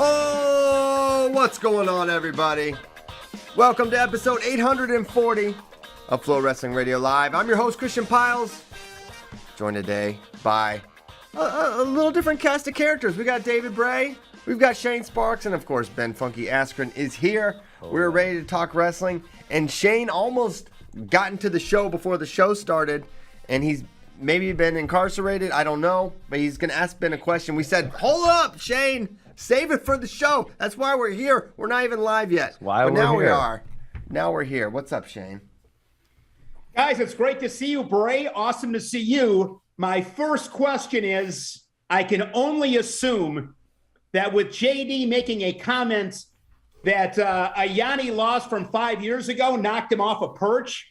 Oh, what's going on, everybody? Welcome to episode 840 of FloWrestling Radio Live. I'm your host, Christian Piles, joined today by a little different cast of characters. We got David Bray, we've got Shane Sparks, and of course, Ben Funky Askren is here. We're ready to talk wrestling, and Shane almost got into the show before the show started, and he's maybe been incarcerated, I don't know, but he's going to ask Ben a question. We said, hold up, Shane, save it for the show. That's why we're here. We're not even live yet. But now we are. Now we're here. What's up, Shane? Guys, it's great to see you, Bray. Awesome to see you. My first question is, I can only assume that with JD making a comment that a Yanni loss from 5 years ago knocked him off a perch,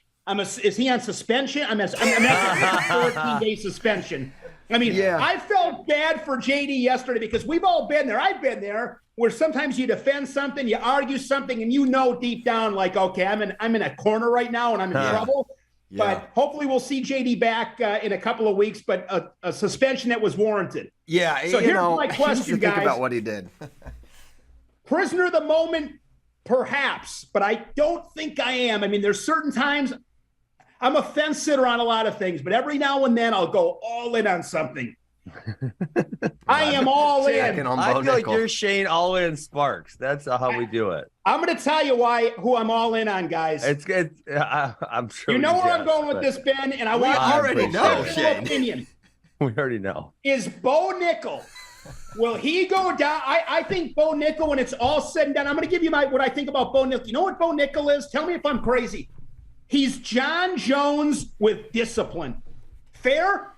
is he on suspension? I'm asking 14-day suspension. I mean, yeah. I felt bad for JD yesterday because we've all been there. I've been there where sometimes you defend something, you argue something, and you know deep down, like, okay, I'm in a corner right now and I'm in trouble. Yeah. But hopefully we'll see JD back in a couple of weeks, but a suspension that was warranted. Yeah, so here's my question, guys. Think about what he did. Prisoner of the moment, perhaps, but I don't think I am. I mean, there's certain times I'm a fence sitter on a lot of things, but every now and then I'll go all in on something. I am all in. I feel like you're Shane all in Sparks. That's how we do it. I'm going to tell you who I'm all in on, guys. I'm sure you know where I'm going with this, Ben, and I want you already know, Shane. Opinion. We already know. Is Bo Nickal? Will he go down? I think Bo Nickal, when it's all said and done, I'm going to give you what I think about Bo Nickal. You know what Bo Nickal is? Tell me if I'm crazy. He's John Jones with discipline. Fair?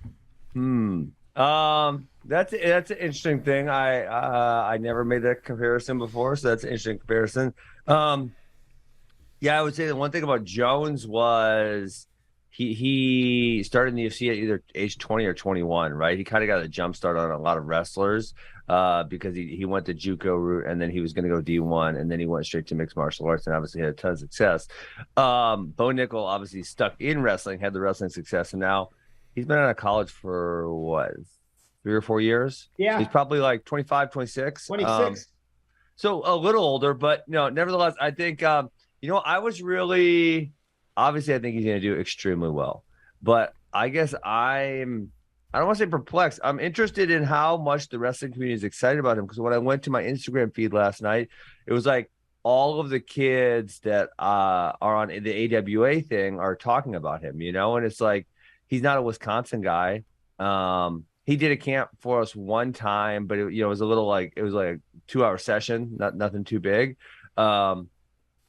That's an interesting thing. I never made that comparison before, so that's an interesting comparison. Yeah, I would say the one thing about Jones was he started in the UFC at either age 20 or 21, right? He kind of got a jump start on a lot of wrestlers because he went the JUCO route, and then he was going to go D1, and then he went straight to mixed martial arts and obviously had a ton of success. Bo Nickal obviously stuck in wrestling, had the wrestling success, and now he's been out of college for, 3 or 4 years? Yeah. He's probably like 25, 26. 26. So a little older, but nevertheless, I think, I was really, obviously I think he's going to do extremely well. But I guess I don't want to say perplexed. I'm interested in how much the wrestling community is excited about him, because when I went to my Instagram feed last night, it was like all of the kids that are on the AWA thing are talking about him, and it's like, he's not a Wisconsin guy. He did a camp for us one time, but it was a little like, it was like a 2-hour session, nothing too big.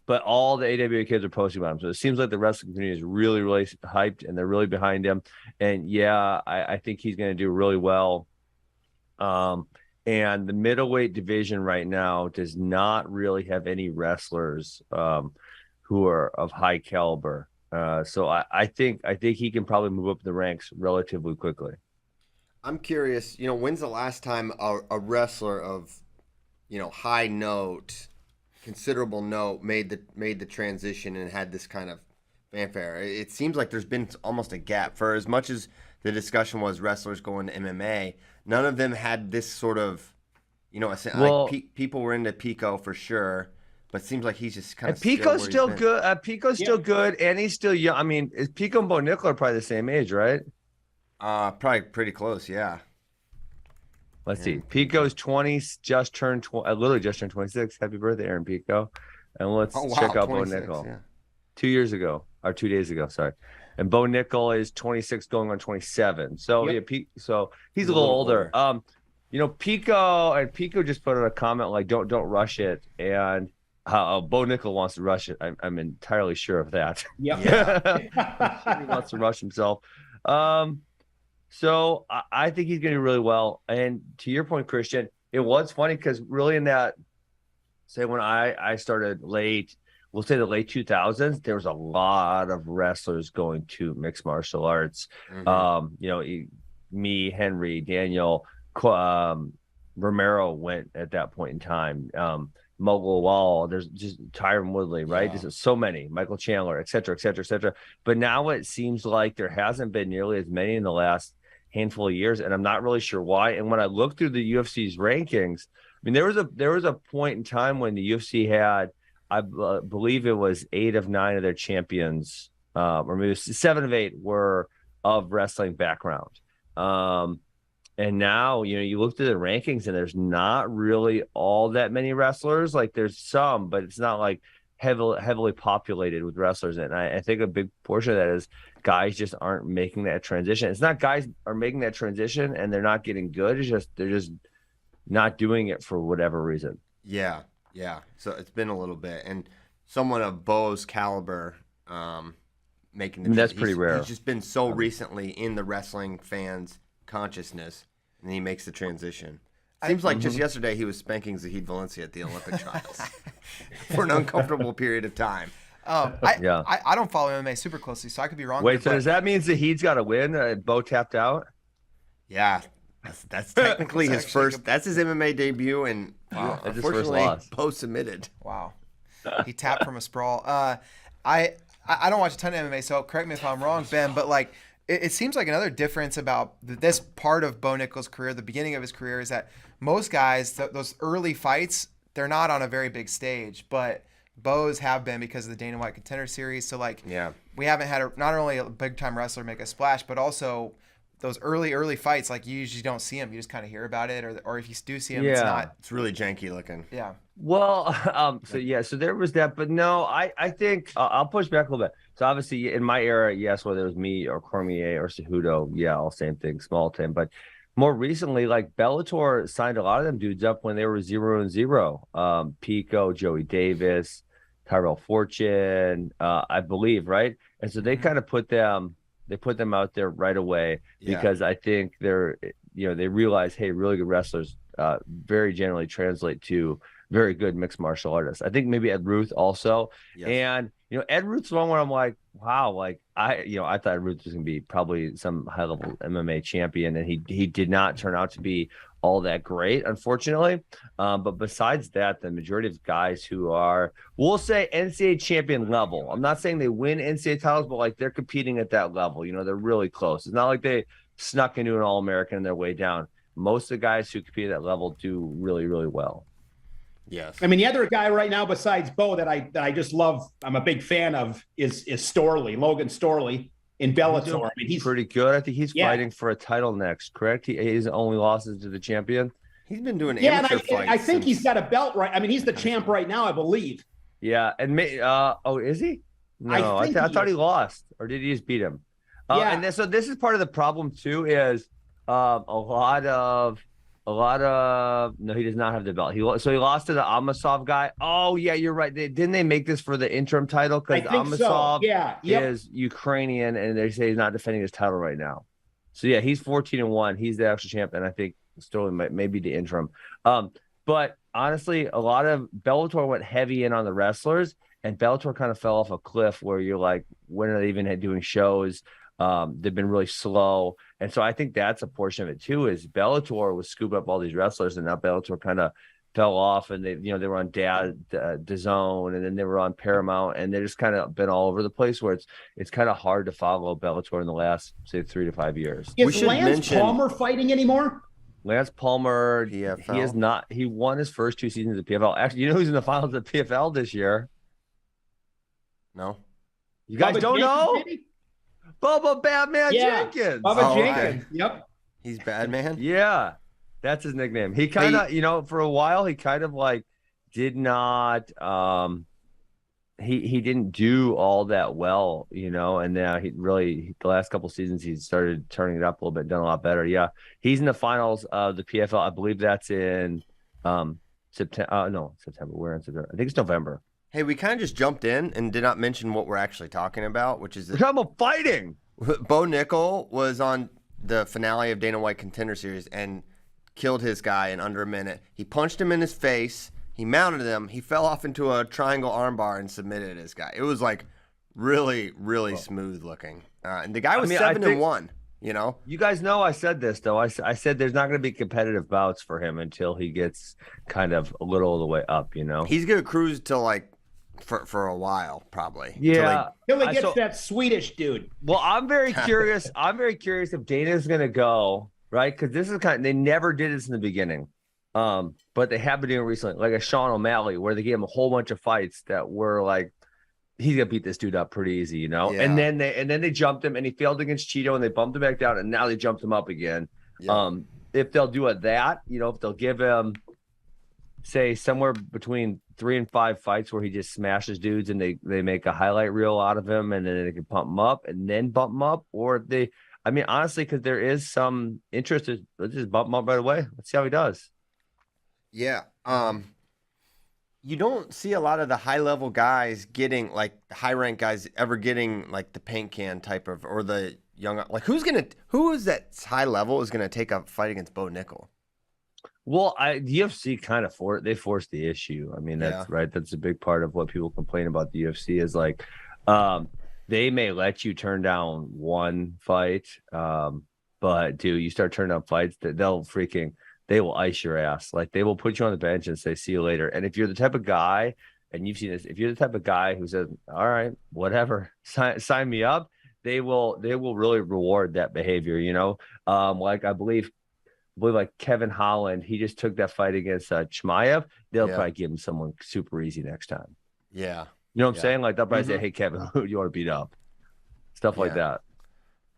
But all the AWA kids are posting about him. So it seems like the wrestling community is really, really hyped, and they're really behind him. And yeah, I think he's going to do really well. And the middleweight division right now does not really have any wrestlers who are of high caliber. So I think he can probably move up the ranks relatively quickly. I'm curious, when's the last time a wrestler of, high note, considerable note made the transition and had this kind of fanfare? It seems like there's been almost a gap. For as much as the discussion was wrestlers going to MMA, none of them had this sort of, people were into Pico for sure, but it seems like he's just kind of. Pico's still good. Pico's still good, and he's still young. I mean, Pico and Bo Nickal are probably the same age, right? Probably pretty close, yeah. Let's see. Pico's 20, literally just turned 26. Happy birthday, Aaron Pico. And let's check out Bo Nickal. Yeah. 2 years ago, or 2 days ago, sorry. And Bo Nickal is 26 going on 27. So yeah, so he's a little older. Pico just put out a comment like, don't rush it. And Bo Nickal wants to rush it. I'm entirely sure of that. Yep. Yeah. He wants to rush himself. So I think he's going to do really well. And to your point, Christian, it was funny because really in that, say when I started late, we'll say the late 2000s, there was a lot of wrestlers going to mixed martial arts. Mm-hmm. Me, Henry, Daniel, Romero went at that point in time. Mogul Wall, there's just Tyron Woodley, right? Yeah. There's so many, Michael Chandler, et cetera, et cetera, et cetera. But now it seems like there hasn't been nearly as many in the last handful of years, and I'm not really sure why. And when I look through the UFC's rankings, I mean, there was a point in time when the UFC had, I believe it was 8 of 9 of their champions, or maybe 7 of 8 were of wrestling background. And now, you look at the rankings and there's not really all that many wrestlers. Like there's some, but it's not like heavily populated with wrestlers. And I think a big portion of that is guys just aren't making that transition. It's not guys are making that transition and they're not getting good. It's just, they're just not doing it for whatever reason. Yeah. So it's been a little bit. And someone of Bo's caliber, making the that's pretty rare. He's just been so recently in the wrestling fans' consciousness, and he makes the transition. Seems like just yesterday he was spanking Zahid Valencia at the Olympic trials for an uncomfortable period of time. I don't follow MMA super closely, so I could be wrong. Wait, so does that mean Zahid's got to win? Bo tapped out? Yeah, that's technically his first. That's his MMA debut, and unfortunately, Bo submitted. Wow, he tapped from a sprawl. I don't watch a ton of MMA, so correct me if I'm wrong, Ben, but like it seems like another difference about this part of Bo Nickal's career, the beginning of his career, is that most guys, those early fights, they're not on a very big stage, but Bo's have been because of the Dana White Contender Series. So like, we haven't had not only a big time wrestler make a splash, but also those early fights, like you usually don't see them. You just kind of hear about it, or if you do see them, it's really janky looking. Yeah. Well, so there was that, but no, I think I'll push back a little bit. So obviously in my era, yes, whether it was me or Cormier or Cejudo, all same thing, small team. But more recently, like Bellator signed a lot of them dudes up when they were 0-0. Pico, Joey Davis, Tyrell Fortune, I believe, right? And so they kind of put them out there right away because I think they realize, hey, really good wrestlers very generally translate to very good mixed martial artists. I think maybe Ed Ruth also. Yes. And, Ed Ruth's one where I'm like, wow, like I thought Ed Ruth was going to be probably some high level MMA champion, and he did not turn out to be all that great, unfortunately. But besides that, the majority of guys who are, we'll say NCAA champion level, I'm not saying they win NCAA titles, but like they're competing at that level. They're really close. It's not like they snuck into an All-American on their way down. Most of the guys who compete at that level do really, really well. Yes. I mean, the other guy right now besides Bo that I just love, I'm a big fan of, is Storley, Logan Storley in Bellator. I mean, he's pretty good. I think he's fighting for a title next, correct? His only losses to the champion. He's been doing amateur fights. I think he's got a belt, right? I mean, he's the champ right now, I believe. Yeah, and is he? No, I thought he lost, or did he just beat him? And so this is part of the problem too. Is a lot of no, he does not have the belt. He lost to the Amasov guy. Oh yeah, you're right. Didn't they make this for the interim title because Amasov is Ukrainian and they say he's not defending his title right now. So yeah, he's 14-1. He's the actual champ, and I think Sterling might be the interim. But honestly, a lot of Bellator went heavy in on the wrestlers, and Bellator kind of fell off a cliff where you're like, when are they even doing shows? They've been really slow. And so I think that's a portion of it too, is Bellator was scooping up all these wrestlers, and now Bellator kind of fell off, and they were on DAZN, and then they were on Paramount, and they just kind of been all over the place where it's kind of hard to follow Bellator in the last, say, 3 to 5 years. Is Lance Palmer fighting anymore? Lance Palmer, PFL. He is not. He won his first 2 seasons of PFL. Actually, who's in the finals of PFL this year? No. You guys don't know? Bubba Batman Jenkins. Bubba Jenkins. Yep. He's Batman? Yeah. That's his nickname. He kind of, for a while, he kind of like did not, he didn't do all that well, and now the last couple seasons, he started turning it up a little bit, done a lot better. Yeah. He's in the finals of the PFL. I believe that's in September. We're in September. I think it's November. Hey, we kind of just jumped in and did not mention what we're actually talking about, which is we're talking about fighting. Bo Nickal was on the finale of Dana White Contender Series and killed his guy in under a minute. He punched him in his face. He mounted him. He fell off into a triangle armbar and submitted his guy. It was like really, really smooth looking. And the guy was 7-1. You guys know I said this though. I said there's not going to be competitive bouts for him until he gets kind of a little of the way up. He's going to cruise till like for a while, probably. Yeah. Till he gets that Swedish dude. Well, I'm very curious. I'm very curious if Dana's going to go, right? Because this is they never did this in the beginning. But they have been doing it recently, like a Sean O'Malley, where they gave him a whole bunch of fights that were like, he's gonna beat this dude up pretty easy, you know. Yeah. And then they jumped him, and he failed against Cheeto, and they bumped him back down, and now they jumped him up again. Yeah. If they'll do if they'll give him, say, somewhere between 3 and 5 fights where he just smashes dudes, and they make a highlight reel out of him, and then they can pump him up, and then bump him up, or if they, I mean, honestly, because there is some interest, let's just bump him up right away. Let's see how he does. Yeah. You don't see a lot of the high level guys getting, like, high rank guys ever getting like the paint can type of, or the young, like, who is that high level is gonna take a fight against Bo Nickal? Well, the UFC kind of forced the issue. I mean, that's right. That's a big part of what people complain about the UFC is like, they may let you turn down one fight, but dude, you start turning down fights that they will ice your ass. Like, they will put you on the bench and say, see you later. And if you're the type of guy, and you've seen this, if you're the type of guy who says, all right, whatever, sign me up, they will really reward that behavior, you know? Like I believe like Kevin Holland, he just took that fight against Chimaev. They'll probably give him someone super easy next time. Yeah. You know what I'm saying? Like, they'll probably say, hey, Kevin, who do you want to beat up? Stuff like that.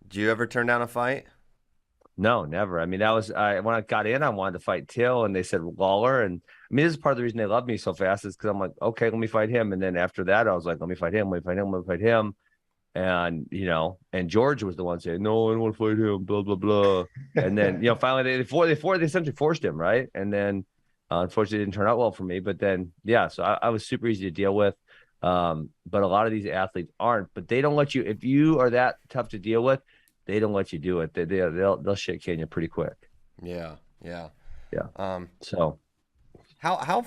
Do you ever turn down a fight? No, never. I mean, that was when I got in, I wanted to fight Till, and they said Lawler. And I mean, this is part of the reason they love me so fast is because I'm like, okay, let me fight him. And then after that, I was like, let me fight him. And, you know, and George was the one saying, no, I don't want to fight him, blah, blah, blah. And then, you know, finally they essentially forced him, right? And then unfortunately it didn't turn out well for me. But then, yeah, so I was super easy to deal with. But a lot of these athletes aren't, but they don't let you, if you are that tough to deal with, they don't let you do it. They'll shit can you pretty quick. Yeah. So how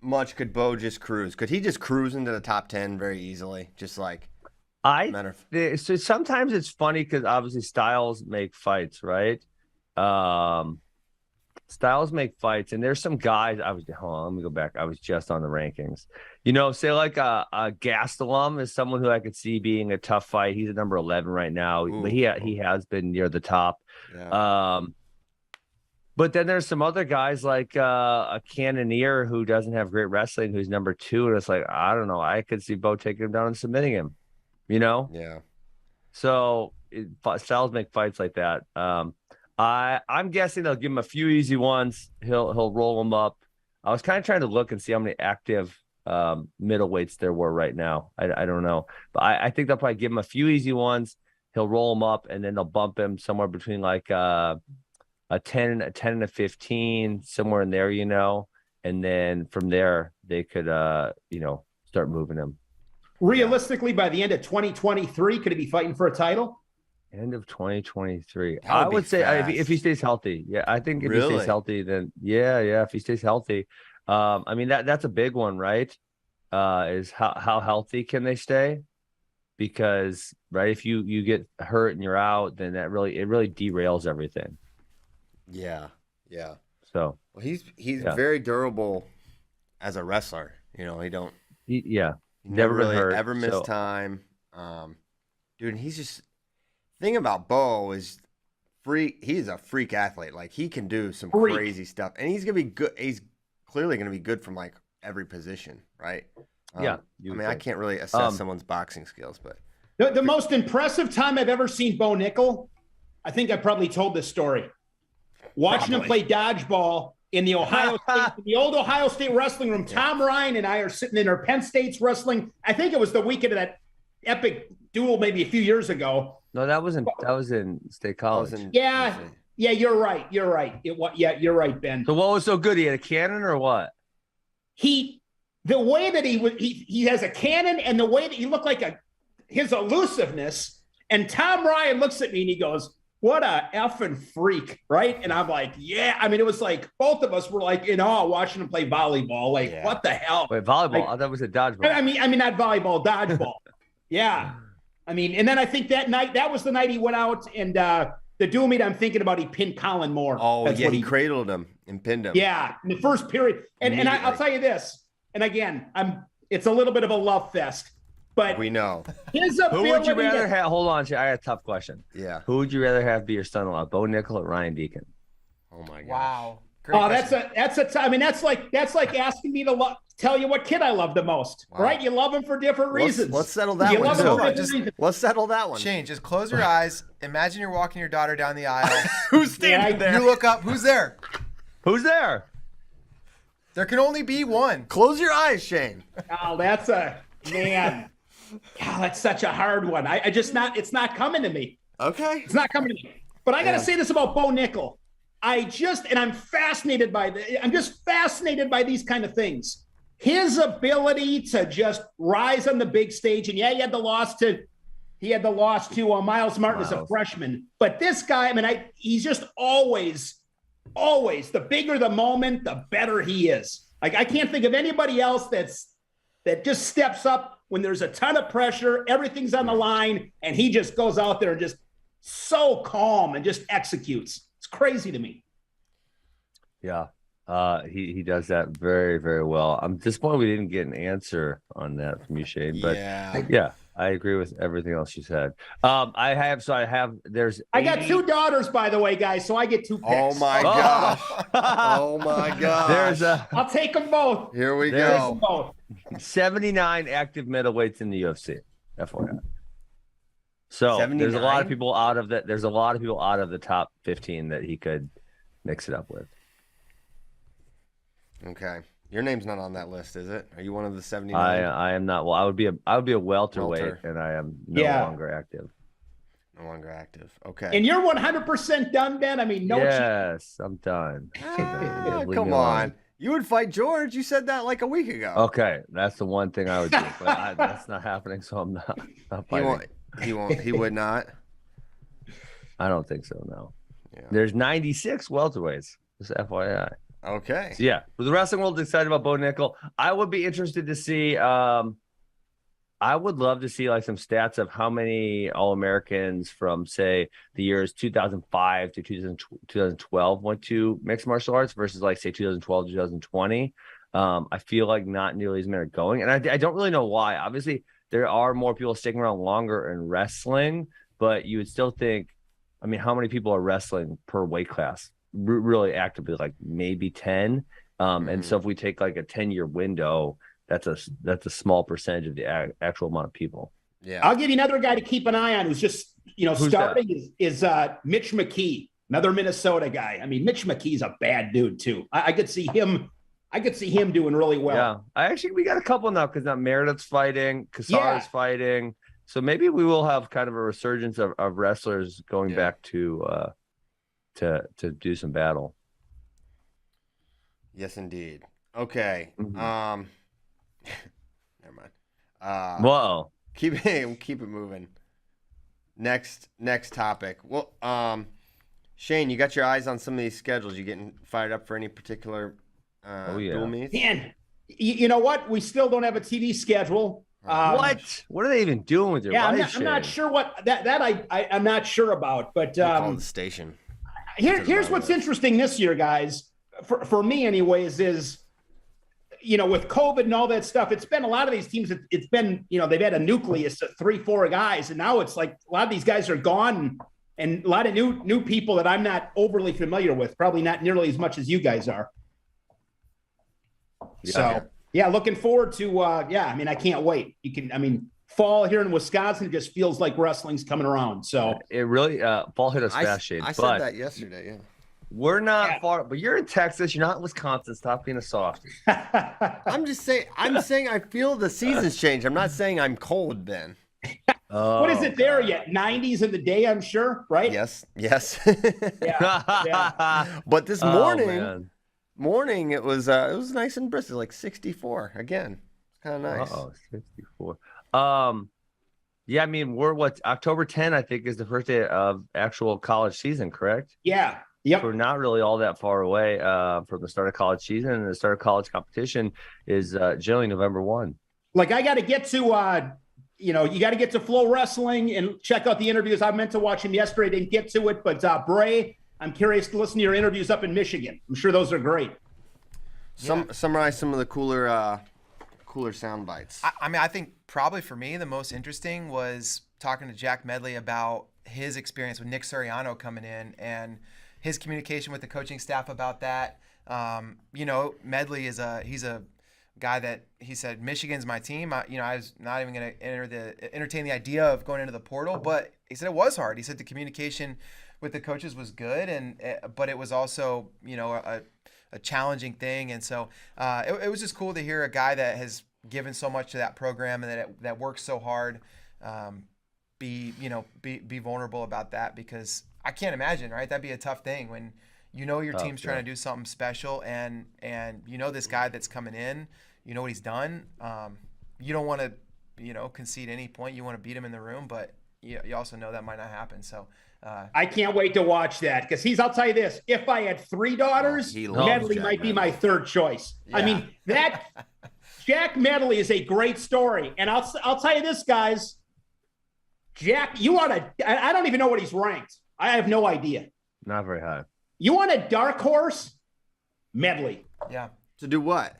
much could Bo just cruise? Could he just cruise into the top 10 very easily? Just like so sometimes it's funny because obviously styles make fights, right? Styles make fights, and there's some guys. Hold on, let me go back. I was just on the rankings. You know, say like a Gastelum is someone who I could see being a tough fight. He's at number 11 right now, but he has been near the top. Yeah. But then there's some other guys like a Cannonier who doesn't have great wrestling, who's number 2, and it's like, I don't know. I could see Bo taking him down and submitting him. You know? Yeah. So styles make fights like that. I'm guessing they'll give him a few easy ones. He'll roll them up. I was kind of trying to look and see how many active middleweights there were right now. I don't know, but I think they'll probably give him a few easy ones. He'll roll them up, and then they'll bump him somewhere between like a 10 and a 15, somewhere in there, you know. And then from there, they could start moving him. Realistically, by the end of 2023, could he be fighting for a title? End of 2023. I would say if he stays healthy. Yeah, I think if he stays healthy, then if he stays healthy. I mean, that's a big one, right? Is how healthy can they stay? Because right, if you get hurt and you're out, then it really derails everything. Yeah. So he's very durable as a wrestler. You know, he never really been hurt, ever missed time. Dude, he's just. Thing about Bo is he's a freak athlete. Like, he can do some crazy stuff, and he's gonna be good. He's clearly gonna be good from like every position, right? I mean, I can't really assess someone's boxing skills, but the most impressive time I've ever seen Bo Nickal, I think I probably told this story. Watching him play dodgeball in the the old Ohio State wrestling room. Tom Ryan and I are sitting in our Penn State's wrestling. I think it was the weekend of that epic duel, maybe a few years ago. No, that was in State College. Yeah, you're right. You're right, Ben. So what was so good? He had a cannon or what? The way that he has a cannon, and the way that he looked like his elusiveness. And Tom Ryan looks at me and he goes, "What a effing freak!" Right? And I'm like, "Yeah." I mean, it was like both of us were like in awe watching him play volleyball. Like, what the hell? Wait, volleyball? I thought it was a dodgeball. I mean, not volleyball, dodgeball. Yeah. I mean, and then I think that was the night he went out, and the dual meet I'm thinking about, he pinned Colin Moore. Oh, he cradled him and pinned him. Yeah, in the first period. And I'll tell you this, and again, it's a little bit of a love fest, but We know. his Who would you ability rather to- have? Hold on, I got a tough question. Yeah. Who would you rather have be your son-in-law, Bo Nickal or Ryan Deacon? Oh my gosh. Wow. Great Oh, question. that's like asking me to tell you what kid I love the most, Wow. right? You love him for different reasons. Let's settle that You one. love him too. for different reasons. Let's settle that one. Shane, just close your eyes. Imagine you're walking your daughter down the aisle. Who's standing Yeah, there? You look up. Who's there? Who's there? There can only be one. Close your eyes, Shane. Oh, that's a man. God, that's such a hard one. It's not coming to me. Okay. It's not coming to me. But I got to Yeah. say this about Bo Nickal. I'm fascinated I'm just fascinated by these kind of things. His ability to just rise on the big stage. And yeah, he had the loss to Miles Martin as a freshman. But this guy, he's just always, the bigger the moment, the better he is. Like, I can't think of anybody else that just steps up when there's a ton of pressure, everything's on the line, and he just goes out there and just so calm and just executes. It's crazy to me. Yeah. He does that very, very well. I'm disappointed we didn't get an answer on that from you, Shane. But yeah, I agree with everything else you said. I got 2 daughters, by the way, guys, so I get 2 picks. Oh my gosh. Oh my gosh. I'll take them both. Here we Take 'em go. both. 79 active middleweights in the UFC. FYI. So 79? there's a lot of people out of that. There's a lot of people out of the top 15 that he could mix it up with. Okay. Your name's not on that list, is it? Are you one of the 79? I am not. Well, I would be a welterweight, Welter. and I am no longer active. No longer active. Okay. And you're 100% done, Ben? I mean, no chance. Yes, I'm done. Leave Come me on. alone. You would fight George. You said that like a week ago. Okay, that's the one thing I would do, but that's not happening, so I'm not He fighting. won't. He would not. I don't think so. No. Yeah. There's 96 welterweights. Just FYI. Okay. So yeah, the wrestling world is excited about Bo Nickal. I would be interested to see. I would love to see like some stats of how many All-Americans from say the years 2005 to 2012 went to mixed martial arts versus like say 2012 2020. I feel like not nearly as many are going, and I don't really know why. Obviously, there are more people sticking around longer in wrestling, but you would still think, I mean, how many people are wrestling per weight class? Really actively, like maybe 10. And so if we take like a 10-year window, that's a small percentage of the actual amount of people. Yeah. I'll give you another guy to keep an eye on who's just, Who's starting is Mitch McKee, another Minnesota guy. I mean, Mitch McKee's a bad dude too. I could see him doing really well. Yeah, we got a couple now because now Meredith's fighting, Kasara's fighting, so maybe we will have kind of a resurgence of wrestlers going back to do some battle. Yes, indeed. Okay. Mm-hmm. Never mind. Whoa. Keep it moving. Next topic. Well, Shane, you got your eyes on some of these schedules. You getting fired up for any particular dual meets? Man, you know what? We still don't have a TV schedule. What? What are they even doing with their live? I'm not sure what I'm not sure about. But call the station. Here's what's interesting this year, guys. For me, anyways, is with COVID and all that stuff, it's been a lot of these teams. It's been they've had a nucleus of 3-4 guys, and now it's like a lot of these guys are gone, and a lot of new people that I'm not overly familiar with, probably not nearly as much as you guys are. Yeah. So looking forward to I can't wait. Fall here in Wisconsin just feels like wrestling's coming around. So it really fall hit us fast, Shane. I said that yesterday. Yeah. We're not far, but you're in Texas. You're not in Wisconsin. Stop being a softie. I'm saying I feel the seasons change. I'm not saying I'm cold, Ben. What is it there yet? 90s in the day, I'm sure, right? Yes. Yeah. But this morning it was nice and brisk, like 64 again. It's kind of nice. 64. Yeah, I mean, we're October 10, I think, is the first day of actual college season, correct? Yeah. Yep. So we're not really all that far away from the start of college season, and the start of college competition is generally November 1. Like, I got to get to, you got to get to FloWrestling and check out the interviews. I meant to watch him yesterday, didn't get to it, but Bray, I'm curious to listen to your interviews up in Michigan. I'm sure those are great. Summarize some of the cooler cooler sound bites? I mean, I think probably for me the most interesting was talking to Jack Medley about his experience with Nick Suriano coming in and his communication with the coaching staff about that. Medley he's a guy that he said, Michigan's my team. I was not even going to entertain the idea of going into the portal, but he said it was hard. He said the communication with the coaches was good, but it was also, a challenging thing. And so it was just cool to hear a guy that has given so much to that program and that works so hard be vulnerable about that, because I can't imagine, right? That'd be a tough thing when your team's trying to do something special and this guy that's coming in, what he's done. You don't want to, concede any point. You want to beat him in the room, but you also know that might not happen. So I can't wait to watch that, because I'll tell you this, if I had 3 daughters, Medley might be my third choice. Yeah. I mean, that Jack Medley is a great story. And I'll tell you this, guys, Jack, I don't even know what he's ranked. I have no idea. Not very high. You want a dark horse? Medley. Yeah. To do what?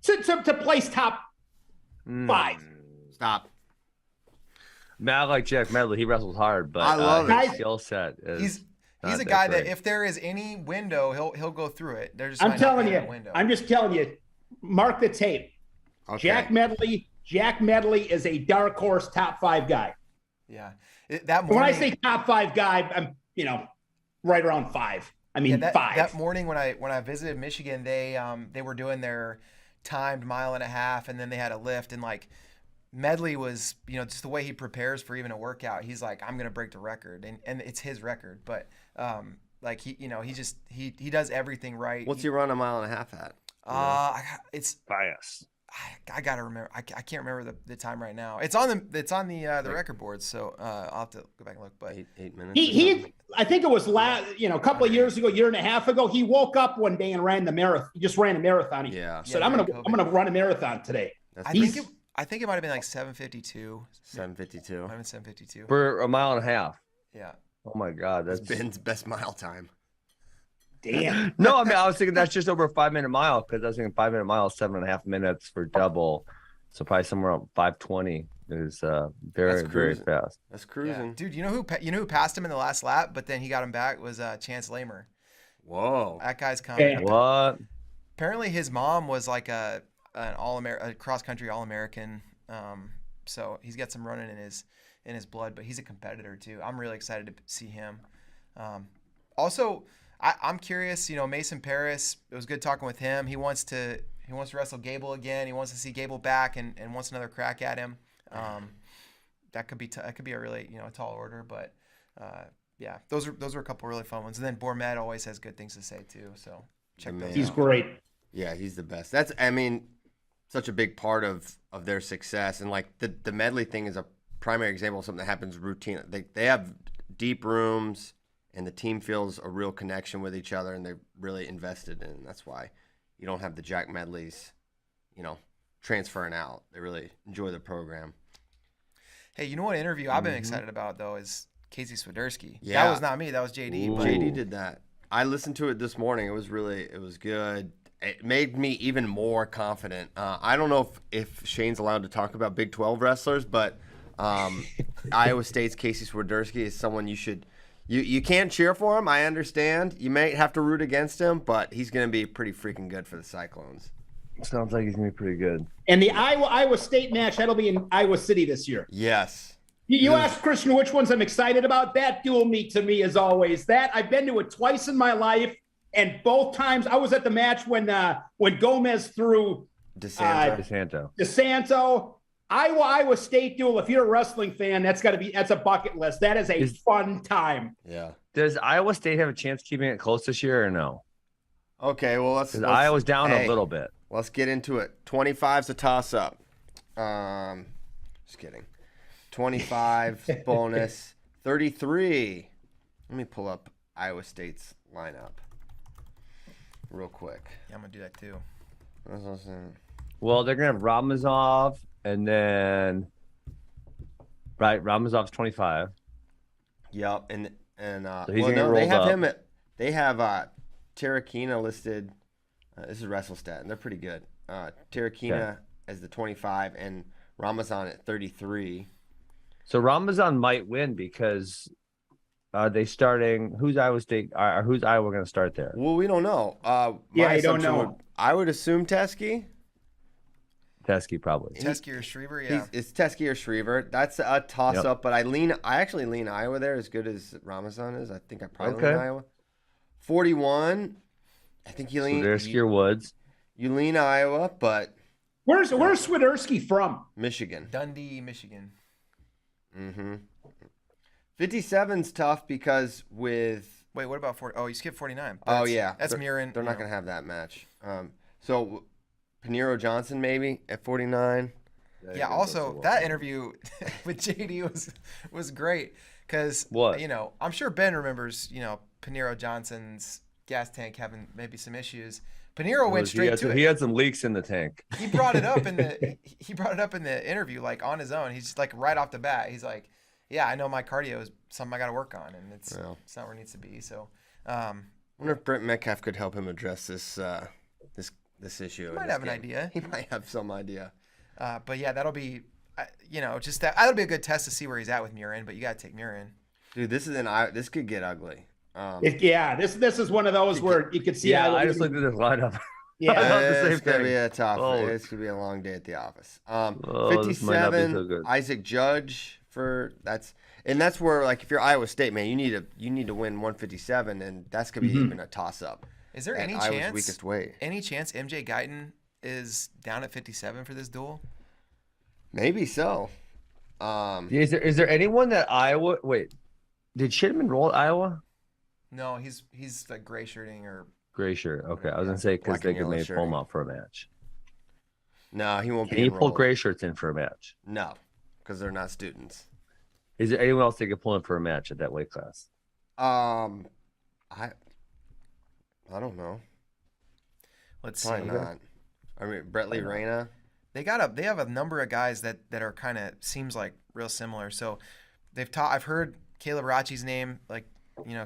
To place top 5. Stop. Man, I like Jack Medley. He wrestles hard, but I love his skill set is he's a guy that if there is any window, he'll go through it. I'm telling you. I'm just telling you. Mark the tape. Okay. Jack Medley is a dark horse top 5 guy. Yeah. When I say top 5 guy, I'm right around 5. I mean, 5. That morning when I visited Michigan, they were doing their timed 1.5 miles, and then they had a lift, and like Medley was, just the way he prepares for even a workout, he's like, I'm gonna break the record, and it's his record, but he does everything right. What's he run 1.5 miles at? It's bias. I gotta remember. I can't remember the time right now. It's on the record board, so I'll have to go back and look. But 8 minutes. He I think it was a couple of years ago, year and a half ago. He woke up one day and ran the marathon. He just ran a marathon. He said, "I'm gonna run a marathon today." I think it might have been like 7:52. 7:52. Might have been 7:52 for 1.5 miles. Yeah. Oh my God, that's Ben's best mile time. Damn. No, I mean, I was thinking that's just over a 5-minute mile, because I was thinking 5-minute mile is 7.5 minutes for double, so probably somewhere around 5:20 is very very fast. That's cruising, yeah. Dude. You know who passed him in the last lap, but then he got him back was Chance Lamer. Whoa, that guy's coming. Okay. What? Apparently, his mom was like a cross country All-American. So he's got some running in his blood, but he's a competitor too. I'm really excited to see him. Also, I'm curious. Mason Paris. It was good talking with him. He wants to wrestle Gable again. He wants to see Gable back and wants another crack at him. That could be a really a tall order, but yeah, those are a couple really fun ones. And then Bourmet always has good things to say too. So check those out. He's great. Yeah, he's the best. That's such a big part of their success, and like the Medley thing is a primary example of something that happens routine. They have deep rooms, and the team feels a real connection with each other, and they're really invested in it. And that's why you don't have the Jack Medleys, transferring out. They really enjoy the program. Hey, what interview I've been excited about though is Casey Swiderski. Yeah. That was not me. That was JD. Ooh. But JD did that. I listened to it this morning. It was good. It made me even more confident. I don't know if Shane's allowed to talk about Big 12 wrestlers, but Iowa State's Casey Swiderski is someone you can't cheer for him. I understand. You may have to root against him, but he's going to be pretty freaking good for the Cyclones. Sounds like he's going to be pretty good. And the Iowa State match, that'll be in Iowa City this year. Yes. You asked Christian which ones I'm excited about. That dual meet to me is always that. I've been to it twice in my life. And both times I was at the match when Gomez threw DeSanto. Iowa State duel. If you're a wrestling fan, that's a bucket list. That is a fun time. Yeah. Does Iowa State have a chance keeping it close this year or no? Okay, well let's Iowa's down a little bit. Let's get into it. 25's a toss up. Just kidding. 25 bonus. 33. Let me pull up Iowa State's lineup real quick. Yeah, I'm gonna do that too. Well, they're gonna have Ramazov, and then Ramazov's 25. Yep, and so he's gonna roll up. They have Tarakina listed. This is WrestleStat, and they're pretty good. Tarakina as the 25 and Ramazan at 33. So Ramazan might win because they starting who's Iowa State or who's Iowa going to start there? Well, we don't know. Yeah, My I don't assumption know. I would assume Teskey. Teskey probably. Teskey or Shriver, yeah. It's Teskey or Shriver. That's a toss up, but I actually lean Iowa there as good as Ramazan is. I think I probably lean Iowa. 41. I think you lean Swiderski or Woods. You lean Iowa, but Where's Swiderski from? Michigan. Dundee, Michigan. 57's tough because with Wait, what about 40? Oh, you skipped 49. Oh yeah, That's Murin. They're not going to have that match. So Pinheiro Johnson maybe at 49. Yeah. Also, that interview with JD was great because I'm sure Ben remembers Pinheiro Johnson's gas tank having maybe some issues. Pinheiro went straight to it. He had some leaks in the tank. He brought it up in the interview, like on his own. He's just like right off the bat. He's like, "Yeah, I know my cardio is something I got to work on, and it's not where it needs to be." So, I wonder if Brent Metcalf could help him address this issue. He might have an idea. He might have some idea. But yeah, that'll be, that'll be a good test to see where he's at with Murin. But you got to take Murin. Dude, this could get ugly. This is one of those where you could see. Yeah, I just looked at this lineup. Yeah, it's gonna be a tough. It's gonna be a long day at the office. 57. So Isaac Judge that's where, like, if you're Iowa State, man, you need to win 157, and that's gonna be even a toss up. Is there any Iowa's chance? Weakest weight. Any chance MJ Guyton is down at 57 for this duel? Maybe so. Is there anyone that Iowa? Wait, did Shitman roll at Iowa? No, he's like gray shirting or gray shirt. Okay, I was gonna say because they could maybe pull him out for a match. No, he won't be. Can he pull gray shirts in for a match? No, because they're not students. Is there anyone else they could pull in for a match at that weight class? I don't know. Let's Probably see. not. I mean, Bretley Reyna. They have a number of guys that are kind of seems like real similar. So I've heard Caleb Rachi's name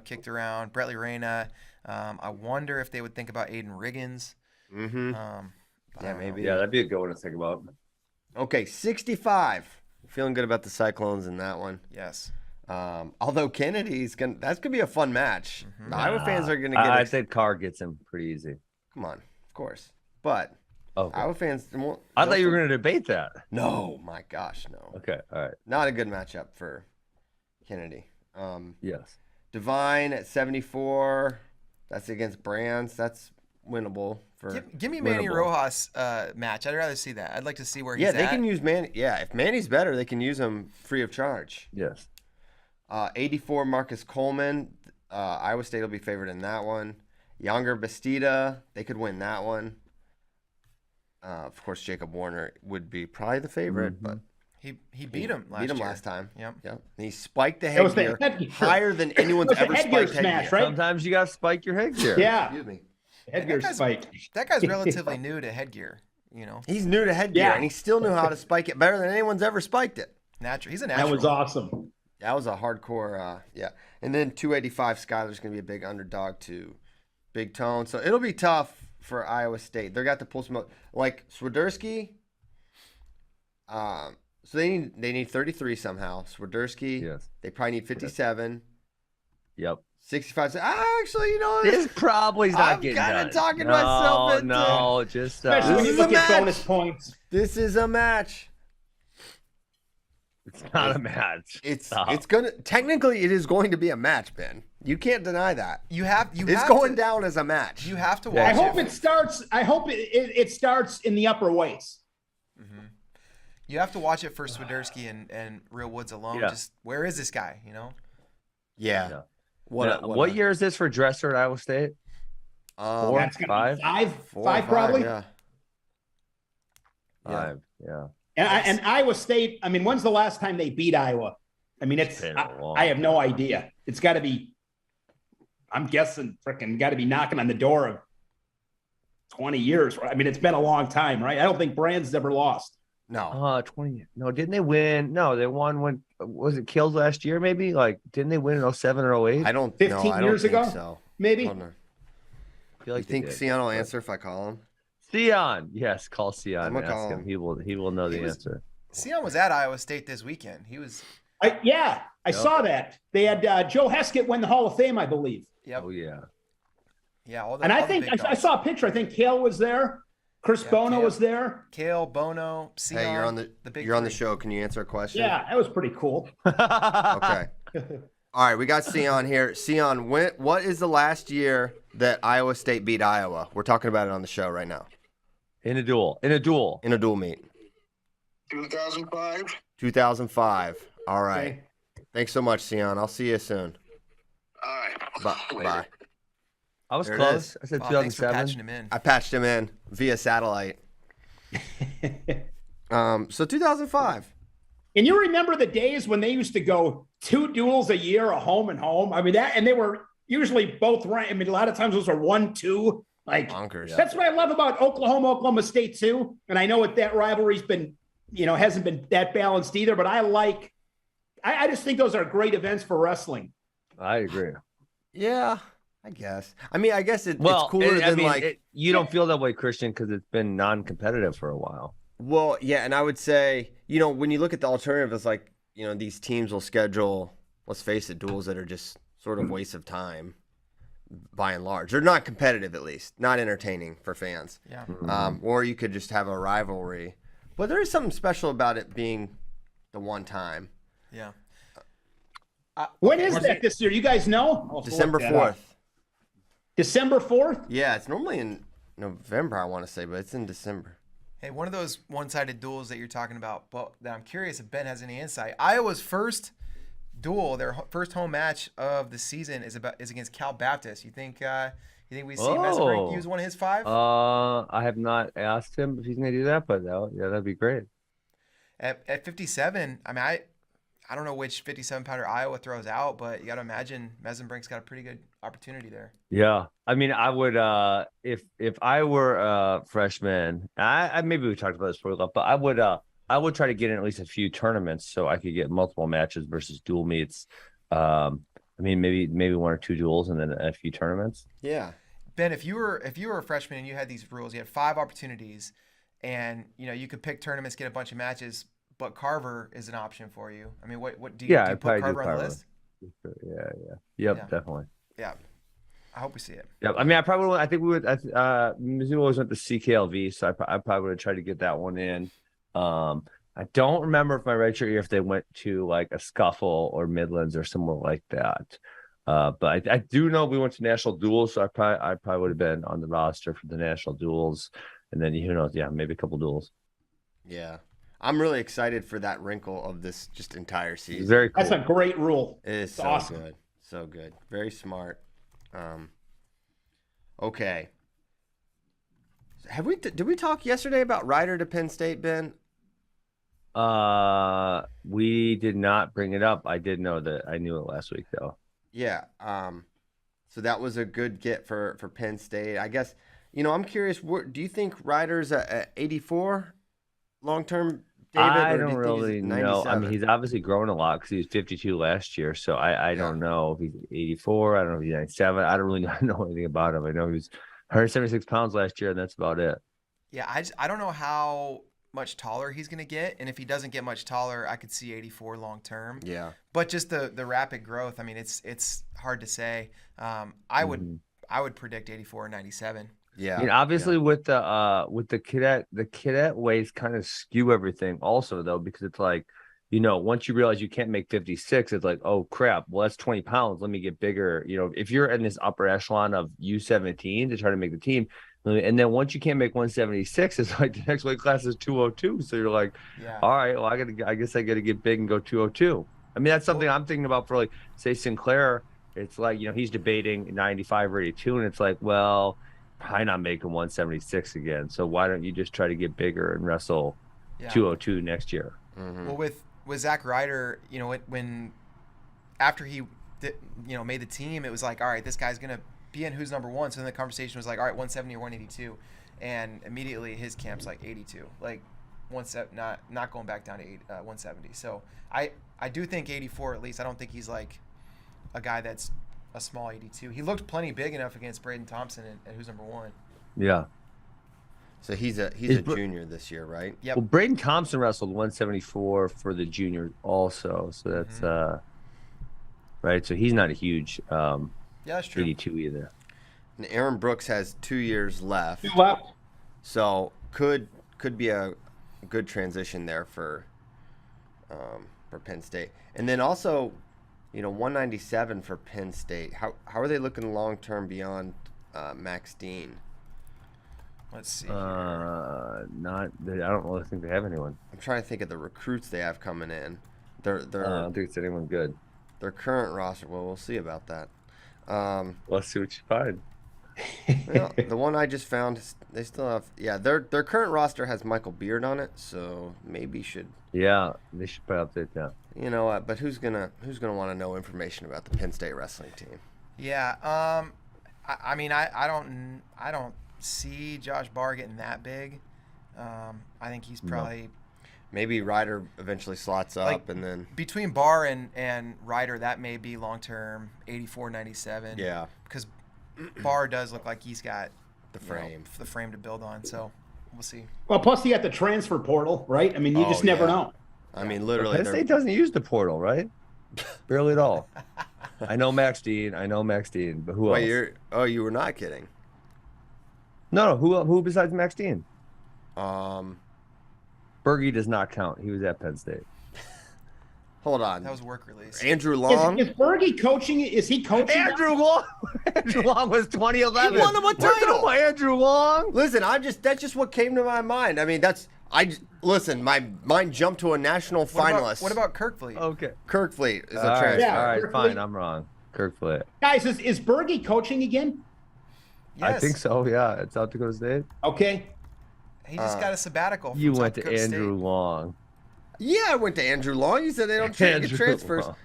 kicked around. Bretley Reyna. I wonder if they would think about Aiden Riggins. Yeah, maybe. Yeah, that'd be a good one to think about. Okay, 65. Feeling good about the Cyclones in that one. Yes. Although that's gonna be a fun match. The Iowa fans are gonna get. I think Carr gets him pretty easy. Come on, of course, but Iowa fans. I thought you were gonna debate that. No, my gosh, no. Okay, all right. Not a good matchup for Kennedy. Yes. Divine at 74. That's against Brands. That's winnable. Give me Manny Rojas match. I'd rather see that. I'd like to see where he's at. Yeah, they can use Manny. Yeah, if Manny's better, they can use him free of charge. Yes. 84 Marcus Coleman. Iowa State will be favored in that one. Younger Bastida, they could win that one. Of course, Jacob Warner would be probably the favorite, but he beat him last time. Yep. And he spiked the headgear higher than anyone's ever spiked headgear. Right? Sometimes you got to spike your headgear. Yeah. Excuse me. Headgear spike. That guy's relatively new to headgear. He's new to headgear, and he still knew how to spike it better than anyone's ever spiked it. He's a natural. That was awesome. That was a hardcore, yeah. And then 285, Skyler's going to be a big underdog to Big Tone. So it'll be tough for Iowa State. They're got to pull some, like Swiderski. So they need 33 somehow. Swiderski, yes. They probably need 57. Yep. 65. Actually, this probably not getting done. I'm kind of talking myself into. No, just especially when you look at bonus points. This is a match. It's not a match. It's technically it is going to be a match, Ben. You can't deny that. It's going down as a match. You have to watch. I hope it starts. I hope it starts in the upper weights. Mm-hmm. You have to watch it for Swiderski and Real Woods alone. Yeah. Just where is this guy? Yeah. What year is this for Dresser at Iowa State? 4, 5? Five probably. Yeah. 5. Yeah. And Iowa State. I mean, when's the last time they beat Iowa? I mean, I have no idea. It's got to be. I'm guessing, freaking, got to be knocking on the door of 20 years. I mean, it's been a long time, right? I don't think Brands ever lost. No. 20. No, didn't they win? No, they won when was it Kills last year? Maybe didn't they win in 07 or 08? I don't. 15 years ago, so. maybe. I feel I feel like you think Sian will answer if I call him? Sion. Yes, call Sion. I'm gonna Ask call him. him. He will know the answer. Sion was at Iowa State this weekend. He was. I saw that. They had Joe Heskett win the Hall of Fame, I believe. Yep. Oh yeah. Yeah. And I think I saw a picture. I think Kale was there. Chris Bono was there. Kale, Bono, Sion. Hey, you're on the show. Can you answer a question? Yeah, that was pretty cool. Okay. All right, we got Sion here. Sion, what is the last year that Iowa State beat Iowa? We're talking about it on the show right now. In a duel meet. 2005. 2005. All right. Okay. Thanks so much, Sion. I'll see you soon. All right. Bye. I was close. I said 2007. I patched him in via satellite. So 2005. And you remember the days when they used to go 2 duels a year, a home and home? I mean, and they were usually both ranked. I mean, a lot of times those are 1-2. Like, bonkers. That's what I love about Oklahoma State too. And I know what that rivalry's been, hasn't been that balanced either, but I just think those are great events for wrestling. I agree. Yeah, I guess. I mean, I guess it's cooler than you don't feel that way, Christian, because it's been non-competitive for a while. Well, yeah, and I would say, when you look at the alternative, it's like, these teams will schedule, let's face it, duels that are just sort of waste of time, by and large. They're not competitive, at least. Not entertaining for fans. Yeah. Or you could just have a rivalry. But there is something special about it being the one time. Yeah. When is that this year? You guys know? December 4th. December 4th? Yeah, it's normally in November, I want to say, but it's in December. Hey, one of those one-sided duels that you're talking about, but that I'm curious if Ben has any insight. Iowa's first duel, their first home match of the season is against Cal Baptist. You think we see Messerbrink use one of his 5? I have not asked him if he's going to do that, but that'd be great. At 57, I mean, I don't know which 57-pounder Iowa throws out, but you got to imagine Messerbrink's got a pretty good opportunity there. Yeah, I mean, I would if I were a freshman, I maybe we talked about this before, but I would try to get in at least a few tournaments so I could get multiple matches versus dual meets. I mean, maybe 1 or 2 duels and then a few tournaments. Yeah, Ben, if you were a freshman and you had these rules, you had 5 opportunities, and you could pick tournaments, get a bunch of matches. But Carver is an option for you. I mean, what do you put Carver on the list? Yep, definitely. Yeah, I hope we see it. Yeah, I mean, I think we would. Mizzou always went to CKLV, so I probably would have tried to get that one in. I don't remember if my redshirt year if they went to like a Scuffle or Midlands or somewhere like that. But I do know we went to national duels, so I probably would have been on the roster for the national duels, and then who knows? Yeah, maybe a couple duels. Yeah. I'm really excited for that wrinkle of this just entire season. Very cool. That's a great rule. It is awesome. Good. So good. Very smart. Okay. Did we talk yesterday about Ryder to Penn State, Ben? We did not bring it up. I did know that. I knew it last week though. Yeah. So that was a good get for Penn State. I guess, I'm curious, do you think Ryder's at 84 long-term, David? I don't really know. I mean, he's obviously grown a lot because he was 52 last year. So I don't know if he's 84. I don't know if he's 97. I don't really know anything about him. I know he was 176 pounds last year, and that's about it. Yeah, I don't know how much taller he's going to get. And if he doesn't get much taller, I could see 84 long-term. Yeah. But just the rapid growth, I mean, it's hard to say. I would predict 84 or 97. Yeah. I mean, obviously with the cadet weights kind of skew everything also though, because it's like, once you realize you can't make 56, it's like, oh crap, well that's 20 pounds. Let me get bigger. If you're in this upper echelon of U17 to try to make the team, and then once you can't make 176, it's like the next weight class is 202. So you're like, all right, well I guess I got to get big and go 202. I mean, that's something I'm thinking about for like, say Sinclair. It's like, he's debating 95 or 82, and it's like, well, probably not making 176 again. So why don't you just try to get bigger and wrestle 202 next year? Mm-hmm. Well, with Zach Ryder, when after he made the team, it was like, all right, this guy's gonna be in who's number 1. So then the conversation was like, all right, 170 or 182, and immediately his camp's like 82, like not going back down to 170. So I do think 84 at least. I don't think he's like a guy that's a small 82. He looked plenty big enough against Braden Thompson and who's number 1. Yeah. So he's a junior this year, right? Yep. Well, Braden Thompson wrestled 174 for the junior also, so that's right. So he's not a huge Yeah, that's true. 82 either. And Aaron Brooks has 2 years left. Two left. So could be a good transition there for Penn State. And then also, 197 for Penn State. How are they looking long term beyond Max Dean? Let's see. I don't really think they have anyone. I'm trying to think of the recruits they have coming in. I don't think it's anyone good. Their current roster. Well, we'll see about that. Let's see what you find. The one I just found, they still have. Yeah, their current roster has Michael Beard on it, so maybe should. Yeah, they should probably update that. You know what? But who's gonna want to know information about the Penn State wrestling team? Yeah. I mean, I don't see Josh Barr getting that big. I think he's probably Maybe Ryder eventually slots up, Like, and then between Barr and Ryder, that may be long term 84, 97. yeah, Because Barr does look like he's got the frame. the frame to build on. So we'll see. Well, plus you got the transfer portal, right? I mean, you just never know. I mean, literally, Penn State doesn't use the portal, right? Barely at all. I know Max Dean, but who else? You were not kidding. No, who besides Max Dean? Um, Berge does not count. He was at Penn State. hold on. That was work release. Andrew Long. Is Berge coaching? Is he coaching? Andrew Long. Andrew Long was 2011. He won him a title. Andrew Long. Listen, that's just what came to my mind. I mean, listen, my mind jumped to a national finalist. What about Kirkfleet? Okay. Kirkfleet is a All right, transfer. Yeah, all right, Kirkfleet. fine. I'm wrong. Kirkfleet. Guys, is Berge coaching again? I Yes. think so. Yeah, at South Dakota State. Okay. He just got a sabbatical. From You South went to Dakota Andrew State. Long. Yeah, I went to Andrew Long. You said they don't get Andrew transfers. Long.